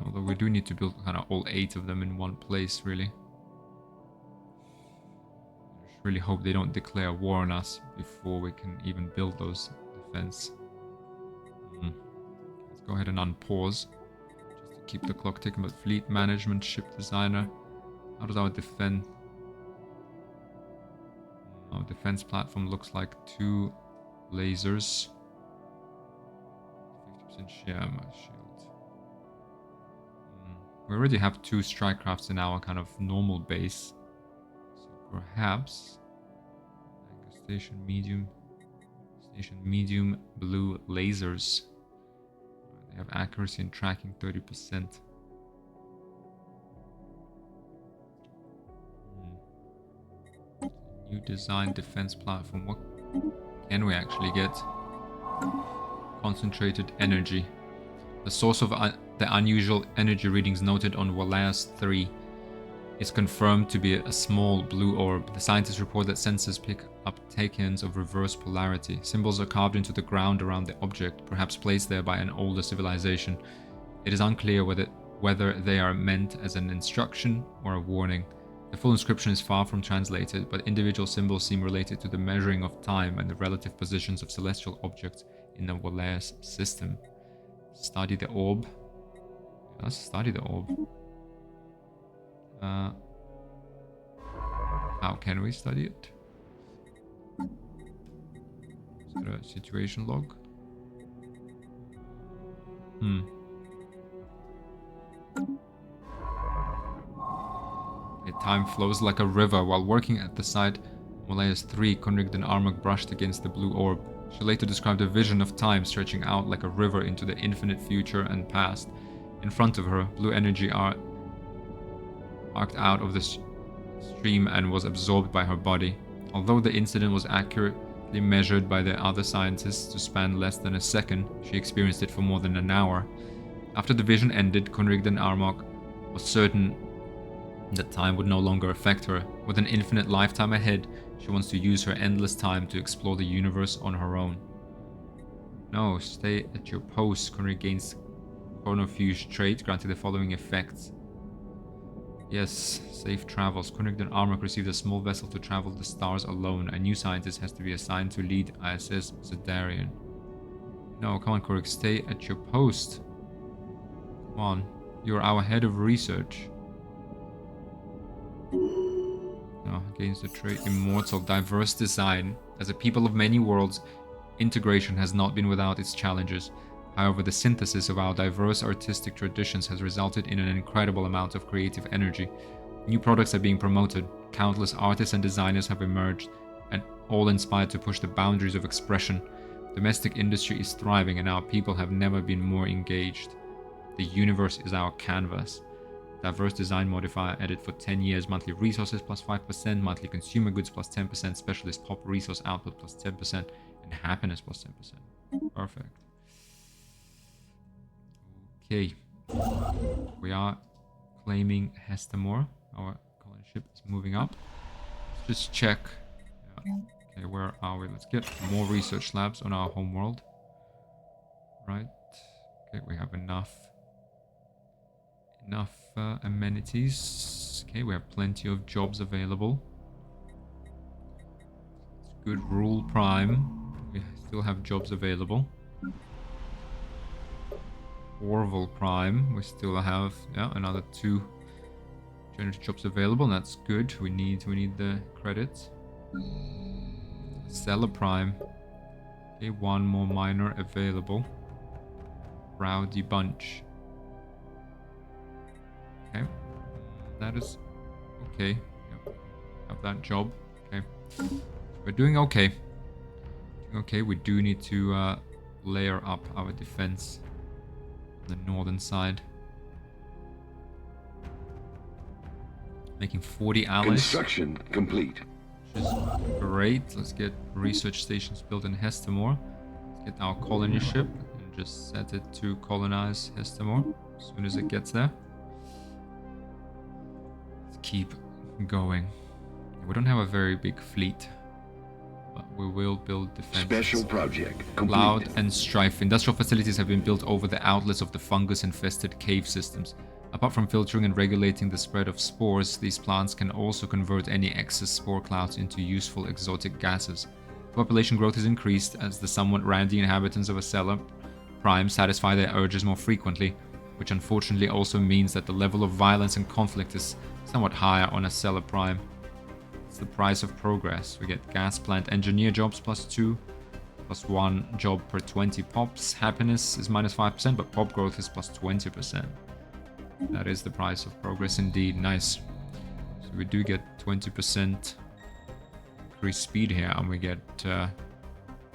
A: although we do need to build kind of all 8 of them in one place, really. I just really hope they don't declare war on us before we can even build those defense. Let's go ahead and unpause, just to keep the clock ticking. But fleet management, ship designer, how does our our defense platform looks like 2 lasers, 50% share shield. We already have 2 strike crafts in our kind of normal base, so perhaps anchor station medium blue lasers. They have accuracy and tracking 30%. New design defense platform. What can we actually get? Concentrated energy. The source of the unusual energy readings noted on Walaeus 3 is confirmed to be a small blue orb. The scientists report that sensors pick up tokens of reverse polarity. Symbols are carved into the ground around the object, perhaps placed there by an older civilization. It is unclear whether they are meant as an instruction or a warning. The full inscription is far from translated, but individual symbols seem related to the measuring of time and the relative positions of celestial objects in the Walaeus system. Study the orb. Let's study the orb. How can we study it? Is there a situation log? Time flows like a river. While working at the site, Walaeus 3, Conrigged and Armag brushed against the blue orb. She later described a vision of time stretching out like a river into the infinite future and past. In front of her, blue energy sparked out of the stream and was absorbed by her body. Although the incident was accurately measured by the other scientists to span less than a second, she experienced it for more than an hour. After the vision ended, Kunrigden Armok was certain that time would no longer affect her. With an infinite lifetime ahead, she wants to use her endless time to explore the universe on her own. No, stay at your post. Kunrig gains chronofuge trait, granting the following effects. Yes, safe travels. Kunrigden Armok received a small vessel to travel the stars alone. A new scientist has to be assigned to lead ISS Zedarian. No, come on, Kunrig, stay at your post. Come on, you're our head of research. No, gains the trait Immortal, diverse design. As a people of many worlds, integration has not been without its challenges. However, the synthesis of our diverse artistic traditions has resulted in an incredible amount of creative energy. New products are being promoted, countless artists and designers have emerged, and all inspired to push the boundaries of expression. Domestic industry is thriving and our people have never been more engaged. The universe is our canvas. Diverse design modifier added for 10 years, monthly resources plus 5%, monthly consumer goods plus 10%, specialist pop resource output plus 10%, and happiness plus 10%. Perfect. Okay. We are claiming Hestamore. Our colony ship is moving up. Let's just check. Yeah. Okay, where are we? Let's get more research labs on our homeworld. Right. Okay, we have enough amenities. Okay, we have plenty of jobs available. It's good. Rule Prime. We still have jobs available. Orville Prime. We still have another 2 generative jobs available. That's good. We need the credits. Stella Prime. Okay, 1 more miner available. Rowdy Bunch. Okay, that is okay. Yep. Have that job. Okay, we're doing okay. Okay, we do need to layer up our defense on the northern side. Making 40 allies.
B: Construction complete.
A: Which is great. Let's get research stations built in Hestamore. Let's get our colony ship and just set it to colonize Hestamore as soon as it gets there. Keep going. We don't have a very big fleet, but we will build defenses.
B: Special project complete.
A: Cloud and Strife. Industrial facilities have been built over the outlets of the fungus-infested cave systems. Apart from filtering and regulating the spread of spores, these plants can also convert any excess spore clouds into useful exotic gases. Population growth is increased as the somewhat randy inhabitants of Stella Prime satisfy their urges more frequently, which unfortunately also means that the level of violence and conflict is somewhat higher on Stella Prime. It's the price of progress. We get gas plant engineer jobs +2, +1 job per 20 pops. Happiness is -5%, but pop growth is +20%. That is the price of progress indeed. Nice. So we do get 20% increased speed here, and we get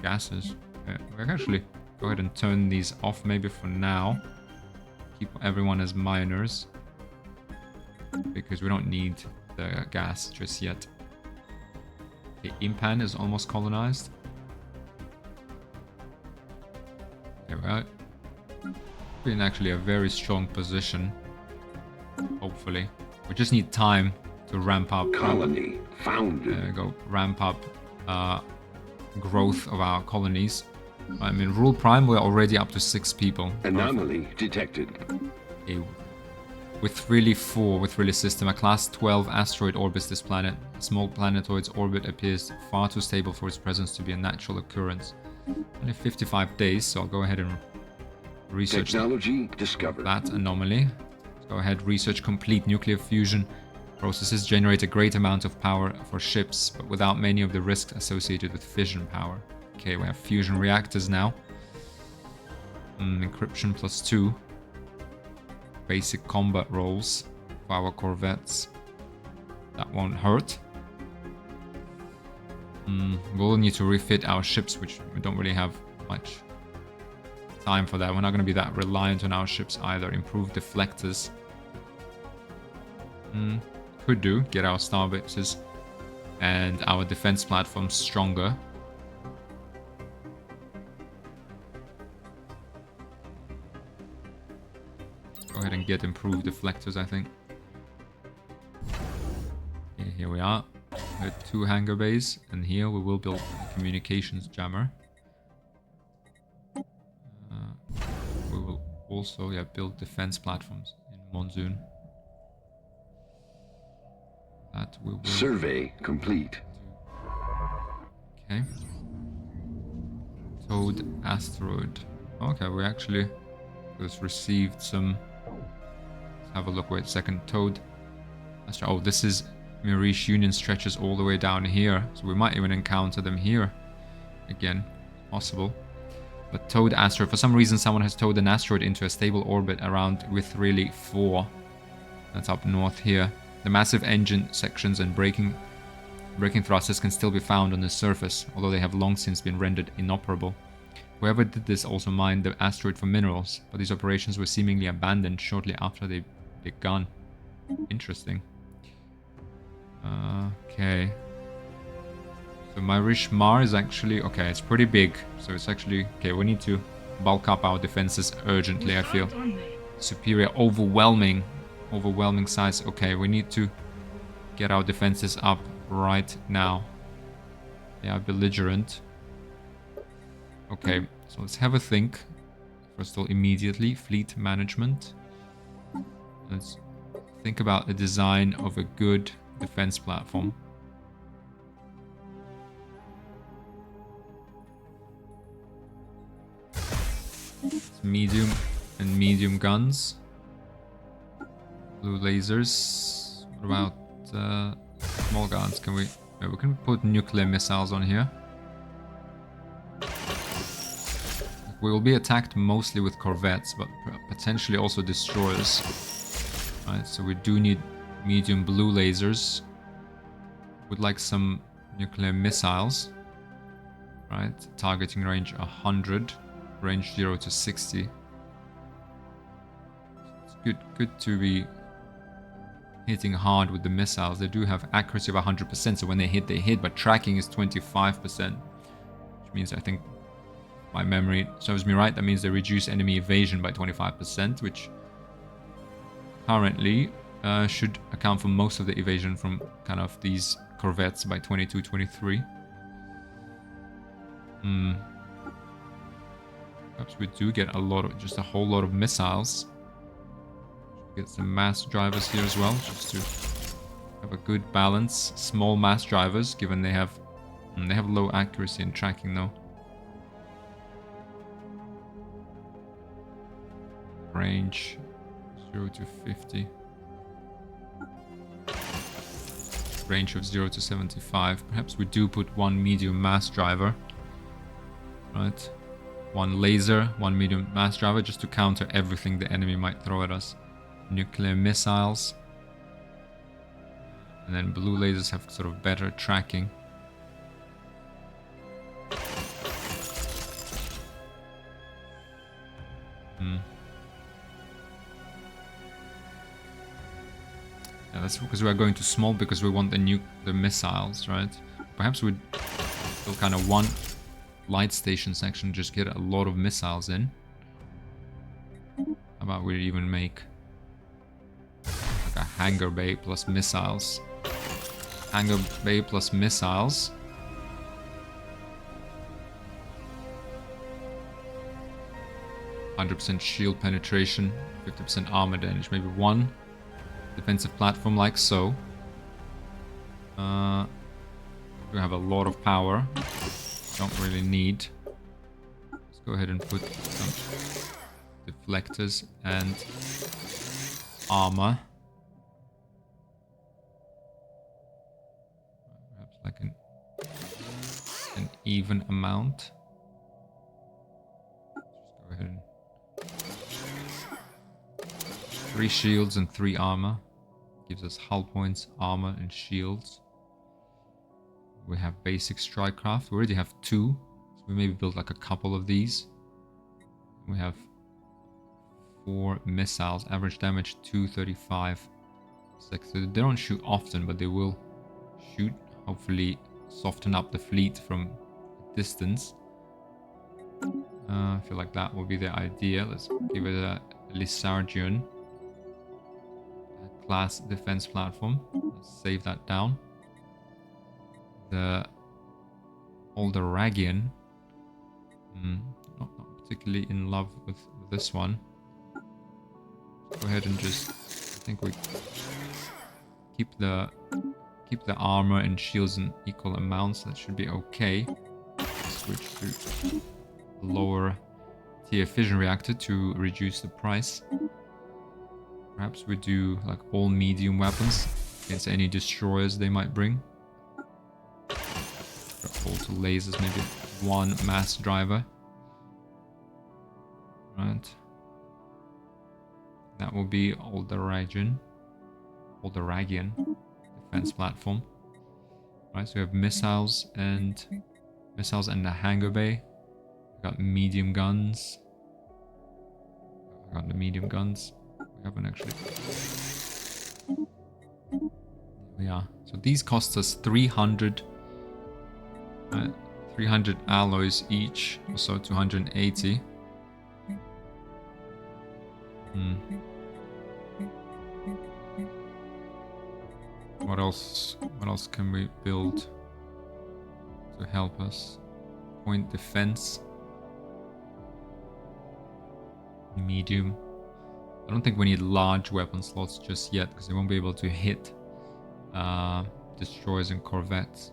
A: gases. We can actually go ahead and turn these off maybe for now. Keep everyone as miners, because we don't need the gas just yet. Okay, Impan is almost colonized. There we are. We're in actually a very strong position. Hopefully. We just need time to ramp up.
B: Colony founded.
A: There we go. Ramp up growth of our colonies. I mean, Rule Prime, we're already up to 6 people.
B: Anomaly detected.
A: Okay. With really system, a class 12 asteroid orbits this planet. A small planetoid's orbit appears far too stable for its presence to be a natural occurrence. Only 55 days, so I'll go ahead and research
B: Technology discovered.
A: that anomaly. Let's go ahead, research complete. Nuclear fusion processes generate a great amount of power for ships, but without many of the risks associated with fission power. Okay, we have fusion reactors now. Encryption +2. Basic combat roles for our corvettes. That won't hurt. We'll need to refit our ships, which we don't really have much time for that. We're not going to be that reliant on our ships either. Improve deflectors. could do, get our star bases and our defense platforms stronger. Go ahead and get improved deflectors, I think. Okay, here we are. We have 2 hangar bays, and here we will build a communications jammer. We will also, yeah, build defense platforms in Monsoon. That we will.
B: Survey complete.
A: Okay. Toad asteroid. Okay, we actually just received some. Let's have a look. Wait a second. Toad asteroid. Oh, this is Mirish Union stretches all the way down here, so we might even encounter them here again. Possible. But Toad asteroid. For some reason, someone has towed an asteroid into a stable orbit around with really 4. That's up north here. The massive engine sections and braking thrusters can still be found on the surface, although they have long since been rendered inoperable. Whoever did this also mined the asteroid for minerals, but these operations were seemingly abandoned shortly after they begun. Interesting. Okay. So Mirish Mar is actually... Okay, it's pretty big, so it's actually... Okay, we need to bulk up our defenses urgently, I feel. Superior, overwhelming size. Okay, we need to get our defenses up right now. They are belligerent. Okay, so let's have a think. First of all, immediately, fleet management. Let's think about the design of a good defense platform. It's medium and medium guns. Blue lasers. What about small guns? Can we... Yeah, we can put nuclear missiles on here. We will be attacked mostly with corvettes, but potentially also destroyers. Right, so we do need medium blue lasers. Would like some nuclear missiles. Right, targeting range 100, range 0 to 60. It's good to be hitting hard with the missiles. They do have accuracy of 100%, so when they hit, but tracking is 25%. Which means, I think, my memory serves me right, that means they reduce enemy evasion by 25%, which currently should account for most of the evasion from kind of these corvettes by 22, 23. Perhaps we do get a lot of, just a whole lot of missiles. Get some mass drivers here as well, just to have a good balance. Small mass drivers, given they have low accuracy in tracking though. Range 0 to 50. Range of 0 to 75. Perhaps we do put 1 medium mass driver. Right. 1 laser, 1 medium mass driver, just to counter everything the enemy might throw at us. Nuclear missiles. And then blue lasers have sort of better tracking. Yeah, that's because we are going too small, because we want the missiles, right? Perhaps we'd build kind of 1 light station section, just get a lot of missiles in. How about we even make like a hangar bay plus missiles? Hangar bay plus missiles. %100% shield penetration, 50% armor damage, maybe 1 defensive platform like so. We have a lot of power. Don't really need. Let's go ahead and put some deflectors and armor. Perhaps like an even amount. Just go ahead and 3 shields and 3 armor. Gives us hull points, armor, and shields. We have basic strike craft. We already have 2. So we maybe build like a couple of these. We have 4 missiles. Average damage 235. sector. They don't shoot often, but they will shoot. Hopefully soften up the fleet from distance. I feel like that will be the idea. Let's give it a Lissargian class defense platform. Let's save that down. The Alderagian. Not particularly in love with this one. Go ahead and just, I think we keep the armor and shields in equal amounts. That should be okay. Switch to lower tier fission reactor to reduce the price. Perhaps we do like all medium weapons against any destroyers they might bring. Also lasers, maybe one mass driver. Right. That will be Alderagian defense platform. Right, so we have missiles and the hangar bay. We got medium guns. We got the medium guns. We haven't actually. Here we are. So these cost us 300 alloys each, also 280. What else can we build to help us? Point defense. Medium. I don't think we need large weapon slots just yet, because they won't be able to hit destroyers and corvettes.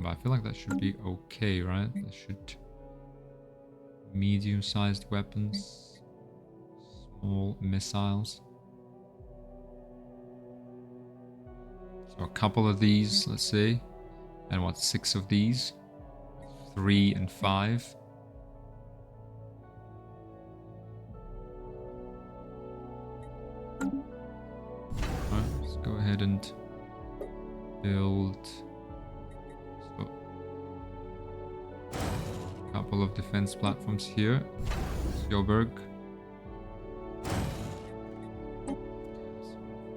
A: But I feel like that should be okay, right? That should... Medium-sized weapons, small missiles. So a couple of these, let's say. And what, 6 of these? 3 and 5. Alright, let's go ahead and build a couple of defense platforms here. Sjoberg.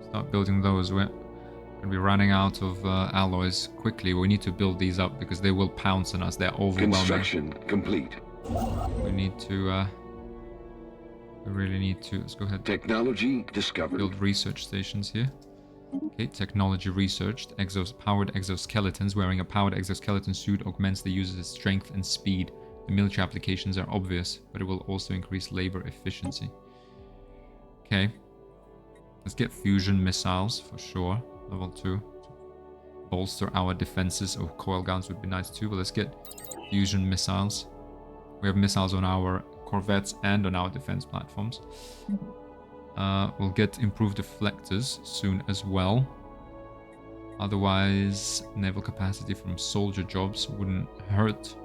A: Start building those. We're going to be running out of alloys quickly. We need to build these up because they will pounce on us. They're overwhelming.
B: Construction complete.
A: We need to... we really need to... Let's go ahead.
B: Technology discovered.
A: Build research stations here. Okay, technology researched. Powered exoskeletons. Wearing a powered exoskeleton suit augments the user's strength and speed. The military applications are obvious, but it will also increase labor efficiency. Okay. Let's get fusion missiles for sure. Level 2. To bolster our defenses. Oh, coil guns would be nice too, but let's get fusion missiles. We have missiles on our corvettes and on our defense platforms. We'll get improved deflectors soon as well. Otherwise, naval capacity from soldier jobs wouldn't hurt.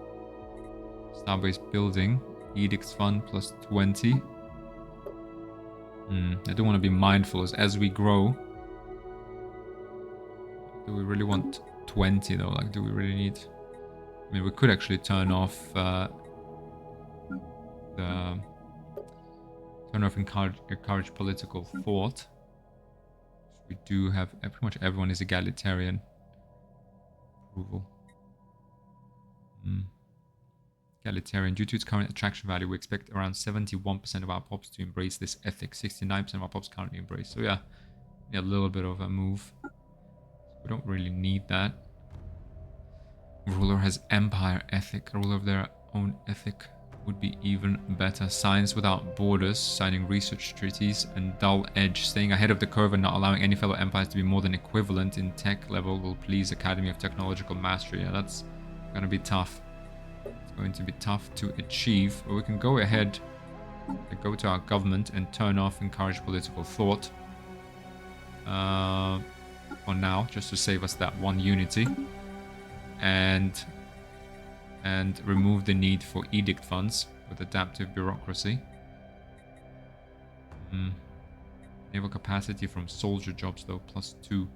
A: Starbase building. Edicts fund plus 20. I do want to be mindful as we grow. Do we really want 20 though? Like, do we really need... I mean, we could actually turn off encourage political thought. We do have pretty much everyone is egalitarian approval. Egalitarian. Due to its current attraction value, we expect around 71% of our pops to embrace this ethic. 69% of our pops currently embrace. So yeah, a little bit of a move. We don't really need that. Ruler has empire ethic. A ruler of their own ethic would be even better. Science without borders, signing research treaties, and dull edge, staying ahead of the curve and not allowing any fellow empires to be more than equivalent in tech level will please Academy of Technological Mastery. Yeah, that's gonna be tough. It's going to be tough to achieve, but we can go ahead and go to our government and turn off encourage political thought. For now, just to save us that one unity. And remove the need for edict funds with adaptive bureaucracy. Naval capacity from soldier jobs though, plus 2.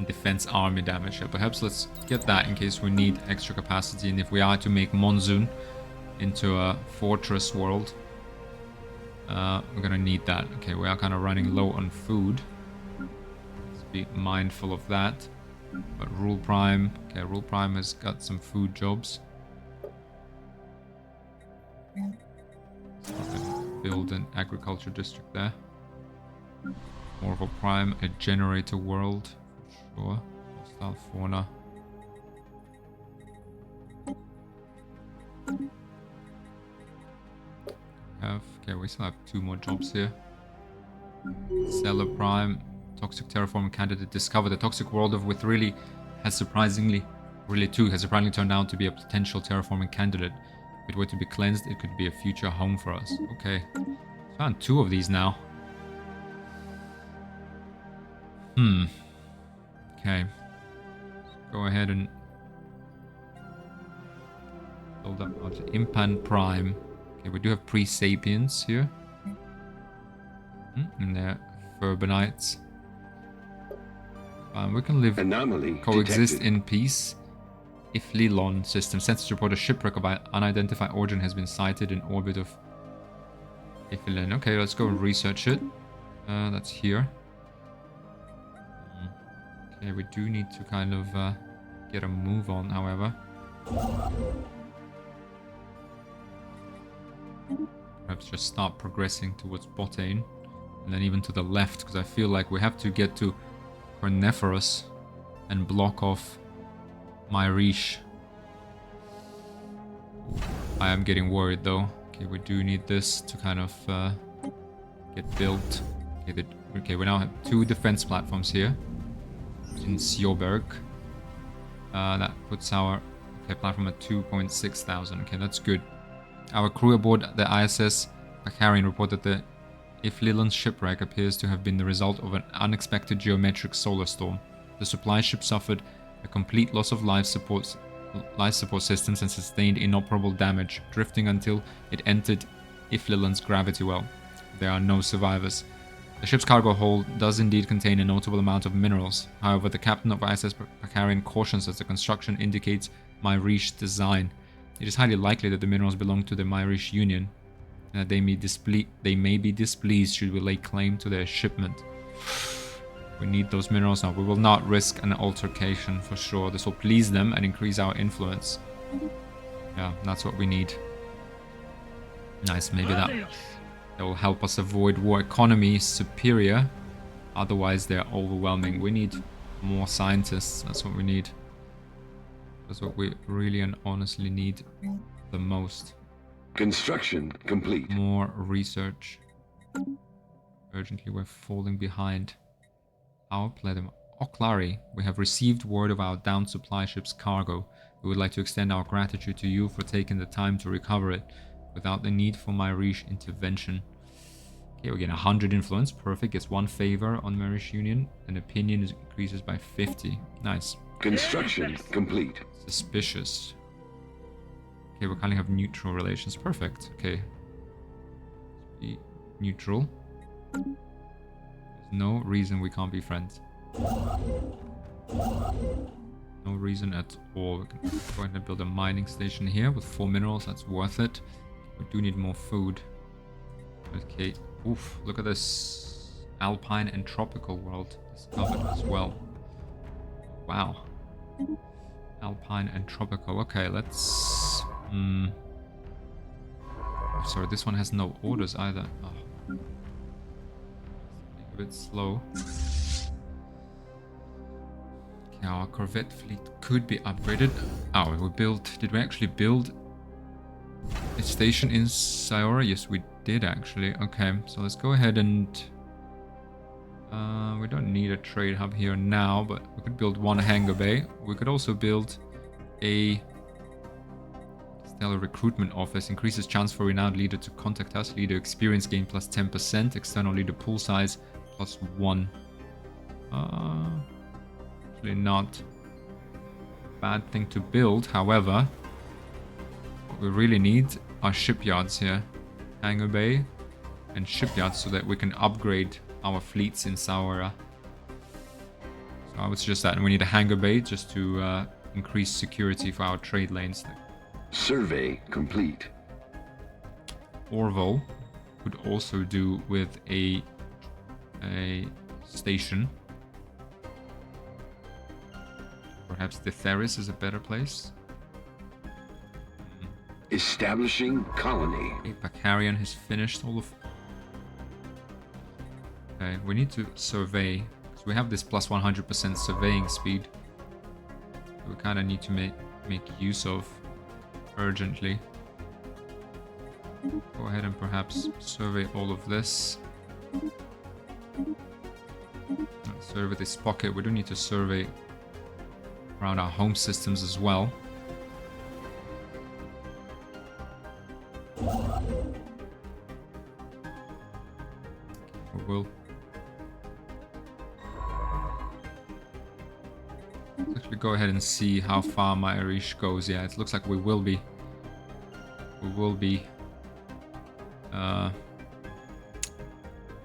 A: and defense army damage. Yeah, perhaps let's get that in case we need extra capacity, and if we are to make Monsoon into a fortress world, we're gonna need that. Okay, we are kind of running low on food. Let's be mindful of that. But Rule Prime, okay, Rule Prime has got some food jobs. Build an agriculture district there. Orville Prime, a generator world, for sure. Hostile fauna. Okay, we still have 2 more jobs here. Stellar Prime, toxic terraforming candidate discovered. The toxic world of Withrili has surprisingly turned out to be a potential terraforming candidate. If it were to be cleansed, it could be a future home for us. Okay, found 2 of these now. Okay, let's go ahead and build up our Impan Prime. Okay, we do have pre-sapiens here. And they're Furbanites. We can live, coexist
B: detected.
A: in peace. If Lilon system sensors report a shipwreck of unidentified origin has been sighted in orbit of Ifilin. Okay, let's go and research it. That's here. Okay, we do need to kind of get a move on, however. Perhaps just start progressing towards Botane. And then even to the left, because I feel like we have to get to Corneferous and block off Myrish. I am getting worried though. Okay, we do need this to kind of get built. Okay, we now have 2 defense platforms here in Sjoberg. That puts our platform at 2.6 thousand. Okay, that's good. Our crew aboard the ISS Akarian report that the Iflilon's shipwreck appears to have been the result of an unexpected geometric solar storm. The supply ship suffered a complete loss of life support systems and sustained inoperable damage, drifting until it entered Iflilon's gravity well. There are no survivors. The ship's cargo hold does indeed contain a notable amount of minerals. However, the captain of ISS Akarian cautions that the construction indicates Myrish design. It is highly likely that the minerals belong to the Myrish Union, and that they may be displeased should we lay claim to their shipment. We need those minerals now. We will not risk an altercation for sure. This will please them and increase our influence. Yeah, that's what we need. Nice, maybe that will help us avoid war. Economy superior. Otherwise, they're overwhelming. We need more scientists. That's what we need. That's what we really and honestly need the most.
B: Construction complete.
A: More research. Urgently, we're falling behind. Our platinum. Oklari, we have received word of our downed supply ship's cargo. We would like to extend our gratitude to you for taking the time to recover it without the need for Myrish intervention. Okay, we get 100 influence. Perfect. Gets 1 favor on Myrish Union. And opinion increases by 50. Nice.
B: Construction complete.
A: Suspicious. Okay, we kind of have neutral relations. Perfect. Okay. Be neutral. There's no reason we can't be friends. No reason at all. We can go ahead and build a mining station here with 4 minerals. That's worth it. We do need more food. Okay. Oof. Look at this alpine and tropical world discovered as well. Wow. Alpine and tropical. Okay, let's... Sorry, this one has no orders either. Oh. A bit slow. Okay, our corvette fleet could be upgraded. Oh, we built... Did we actually build a station in Sayora? Yes, we did actually. Okay, so let's go ahead and... we don't need a trade hub here now, but we could build 1 hangar bay. We could also build a Stellar recruitment office. Increases chance for renowned leader to contact us. Leader experience gain plus 10%. External leader pool size plus 1. Actually not a bad thing to build. However, what we really need are shipyards here. Hangar bay and shipyards so that we can upgrade our fleets in Saura. So I would suggest that. And we need a hangar bay just to increase security for our trade lanes.
B: Survey complete.
A: Orville could also do with a station. Perhaps the Stellaris is a better place.
B: Establishing colony.
A: Okay, Bacarian has finished all of... Okay, we need to survey. Because we have this plus 100% surveying speed. We kind of need to make use of urgently. Go ahead and perhaps survey all of this. Survey this pocket. We do need to survey around our home systems as well. We will. Let's actually go ahead and see how far my Arish goes. Yeah, it looks like we will be.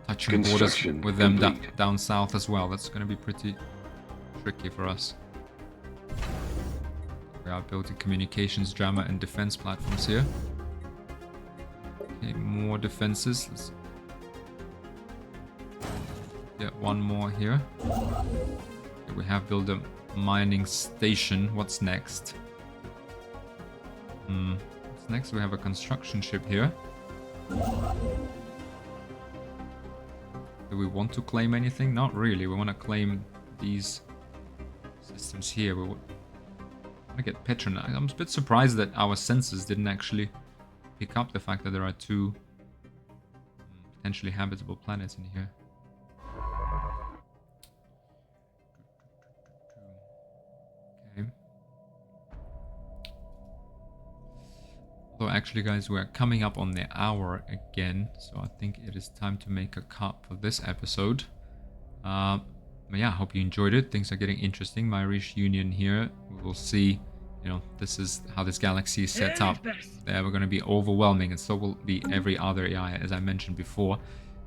A: Touching borders with them down south as well. That's going to be pretty tricky for us. We are building communications, jammer, and defense platforms here. Okay, more defenses. Let's get one more here. Okay, we have built a mining station. What's next? What's next? We have a construction ship here. Do we want to claim anything? Not really. We want to claim these systems here. We want to get patronized. I'm a bit surprised that our sensors didn't actually pick up the fact that there are two potentially habitable planets in here. Okay. So actually, guys, we're coming up on the hour again, so I think it is time to make a cut for this episode. But yeah, I hope you enjoyed it. Things are getting interesting. My Rish Union here. We will see, you know, this is how this galaxy is set up. We're going to be overwhelming, and so will be every other AI, as I mentioned before.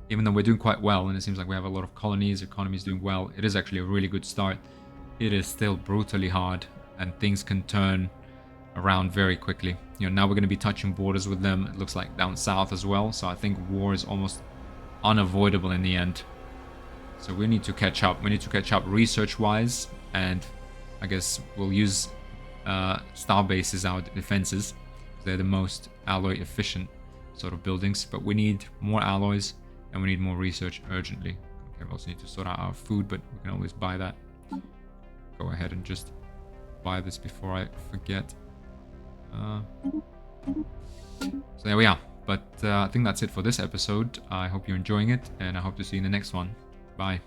A: Even though we're doing quite well, and it seems like we have a lot of colonies, economy is doing well. It is actually a really good start. It is still brutally hard, and things can turn around very quickly. You know, now we're going to be touching borders with them. It looks like down south as well. So I think war is almost unavoidable in the end. So we need to catch up. We need to catch up research-wise, and I guess we'll use star bases, our defenses. They're the most alloy efficient sort of buildings, but we need more alloys and we need more research urgently. Okay, we also need to sort out our food, but we can always buy that. Go ahead and just buy this before I forget. So there we are. But I think that's it for this episode. I hope you're enjoying it, and I hope to see you in the next one. Bye.